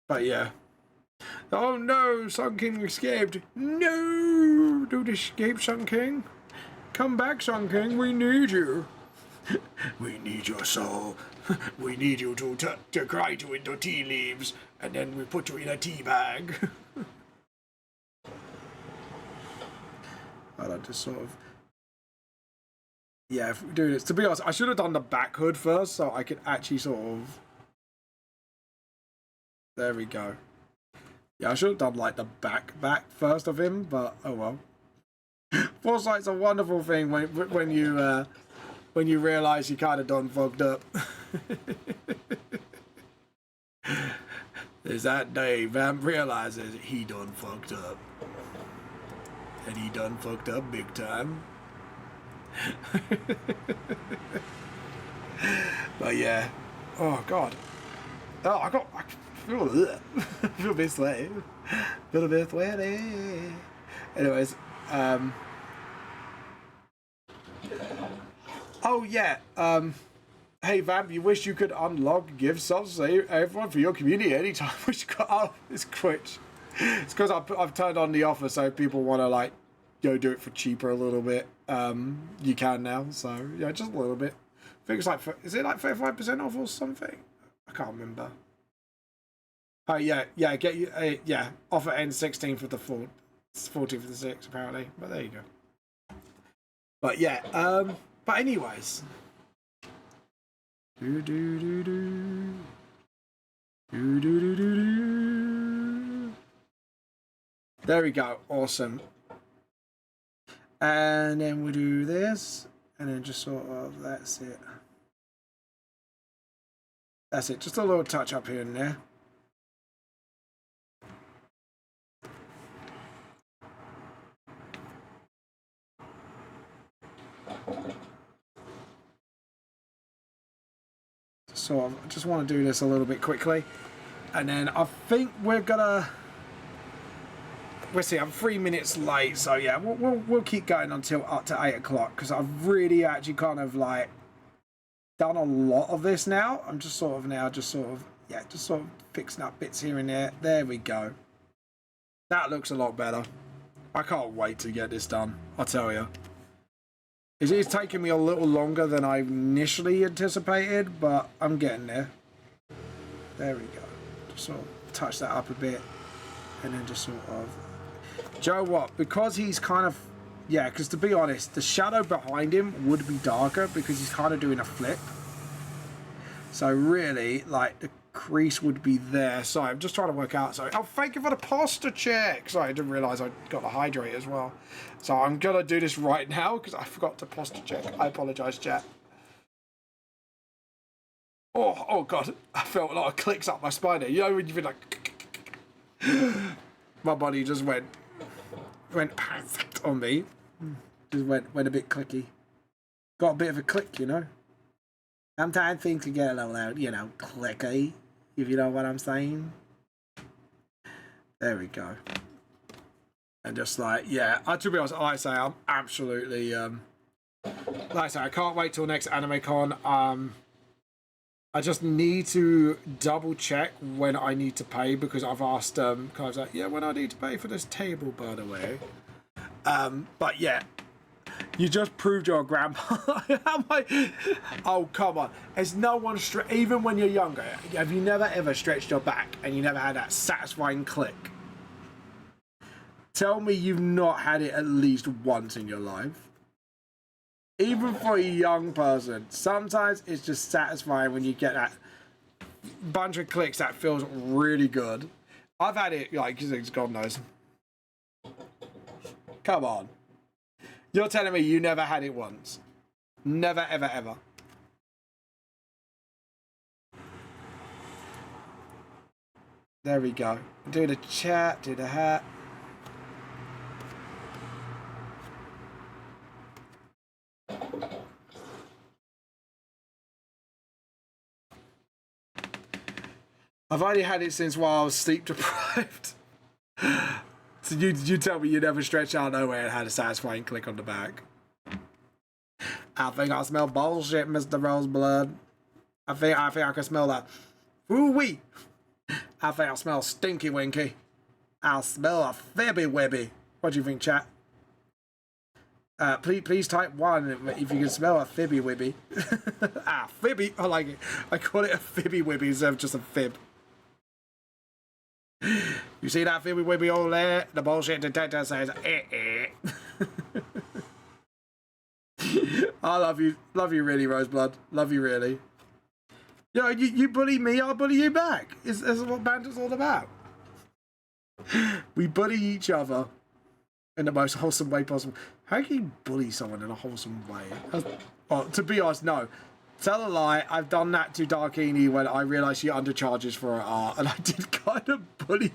But yeah. Oh no, Sun King escaped. No! Don't escape, Sun King. Come back, Sun King, we need you. We need your soul. We need you to cry to into tea leaves, and then we put you in a tea bag. And I just sort of... Yeah, if we do this... To be honest, I should have done the back hood first, so I could actually sort of... There we go. Yeah, I should have done, like, the back first of him, but oh well. Foresight's a wonderful thing when you realise you kind of done fucked up. There's that day Vamp realises he done fucked up. And he done fucked up big time. But yeah. Oh god. Oh, I feel a bit sweaty. Feel a bit sweaty. Anyways, oh yeah, hey Vamp, you wish you could unlock gift subs to everyone for your community anytime. Oh, it's Twitch. It's because I've turned on the offer, so people want to like go do it for cheaper a little bit. You can now, so yeah, just a little bit. I think it's like, is it like 35% off or something? I can't remember. Oh yeah, get you. Yeah, offer ends 16th of the 4th, 14th of the 6th apparently. But there you go. But yeah, but anyways. There we go. Awesome. And then we do this, and then just sort of that's it. That's it. Just a little touch up here and there. So I just want to do this a little bit quickly, and then I think we're gonna. We'll see. I'm 3 minutes late, so yeah, we'll keep going until up to 8 o'clock because I've really actually kind of like done a lot of this now. I'm just sort of now just sort of fixing up bits here and there. There we go. That looks a lot better. I can't wait to get this done. I'll tell you. It's taking me a little longer than I initially anticipated, but I'm getting there. There we go. Just sort of touch that up a bit, and then just sort of... Do you know what? Because he's kind of... Yeah, because to be honest, the shadow behind him would be darker because he's kind of doing a flip. So really, like, the crease would be there. Sorry, I'm just trying to work out. Sorry. Oh, thank you for the pasta check. Sorry, I didn't realise I got the hydrate as well. So I'm going to do this right now because I forgot to pasta check. I apologise, chat. Oh, God. I felt a lot of clicks up my spine there. You know when you've been like... My body just went on me. Just went a bit clicky. Got a bit of a click, you know. Sometimes things can get a little, you know, clicky, if you know what I'm saying. There we go. And just like, yeah, to be honest, like I say, I'm absolutely, like I say, I can't wait till next AnimeCon. I just need to double check when I need to pay because I've asked, kind of like, yeah, when I need to pay for this table, by the way. But yeah. You just proved you're a grandpa. Oh, come on. Has no one, even when you're younger, have you never ever stretched your back and you never had that satisfying click? Tell me you've not had it at least once in your life. Even for a young person, sometimes it's just satisfying when you get that bunch of clicks that feels really good. I've had it, like, God knows. Come on. You're telling me you never had it once? Never, ever, ever. There we go. Do the chat, do the hat. I've only had it since while I was sleep deprived. So you tell me you never stretched out nowhere and had a satisfying click on the back. I think I smell bullshit, Mr. Roseblood. I think I can smell that. Ooh-wee. I think I smell stinky winky. I smell a fibby wibby. What do you think, chat? Please type 1 if you can smell a fibby wibby. Fibby. I like it. I call it a fibby wibby instead of just a fib. You see that fibby wibby over there? The bullshit detector says I love you really, Roseblood. Love you really. Yo, you bully me, I'll bully you back. This is what banter's all about. We bully each other in the most wholesome way possible. How can you bully someone in a wholesome way? Well, to be honest, no. Tell a lie, I've done that to Darkini when I realised she undercharges for her art, and I did kind of bully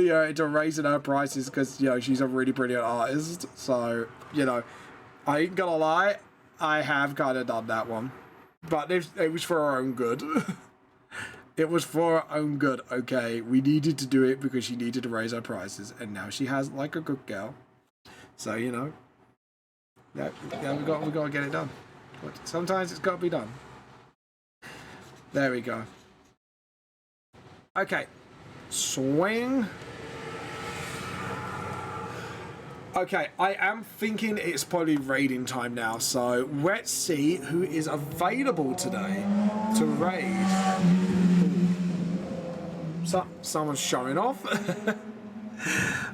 her into raising her prices because, you know, she's a really brilliant artist. So, you know, I ain't gonna lie, I have kind of done that one. But it was for our own good. It was for our own good, okay? We needed to do it because she needed to raise her prices, and now she has like a good girl. So, you know, yeah, we got to get it done. But sometimes it's got to be done. There we go. Okay. Swing. Okay, I am thinking it's probably raiding time now, so let's see who is available today to raid. So, someone's showing off.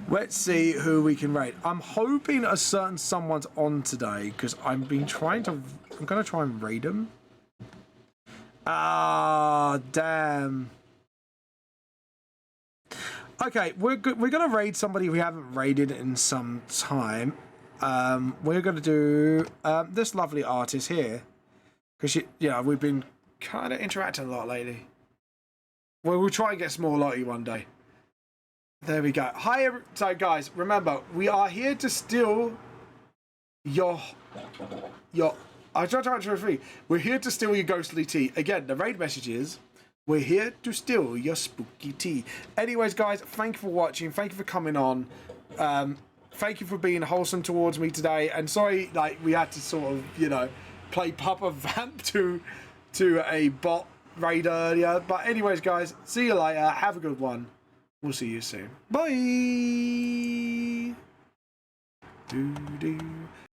Let's see who we can raid. I'm hoping a certain someone's on today because I'm going to try and raid them. Ah, damn. Okay, we're going to raid somebody we haven't raided in some time. We're going to do this lovely artist here because, you know, we've been kind of interacting a lot lately. Well, we'll try and get Small Lottie one day. There we go. Hi, so guys, remember, we are here to steal your. I try to answer free. We're here to steal your ghostly tea. Again, the raid message is, we're here to steal your spooky tea. Anyways, guys, thank you for watching. Thank you for coming on. Thank you for being wholesome towards me today. And sorry, like, we had to sort of, you know, play Papa Vamp to a bot raid earlier. But anyways, guys, see you later. Have a good one. We'll see you soon. Bye.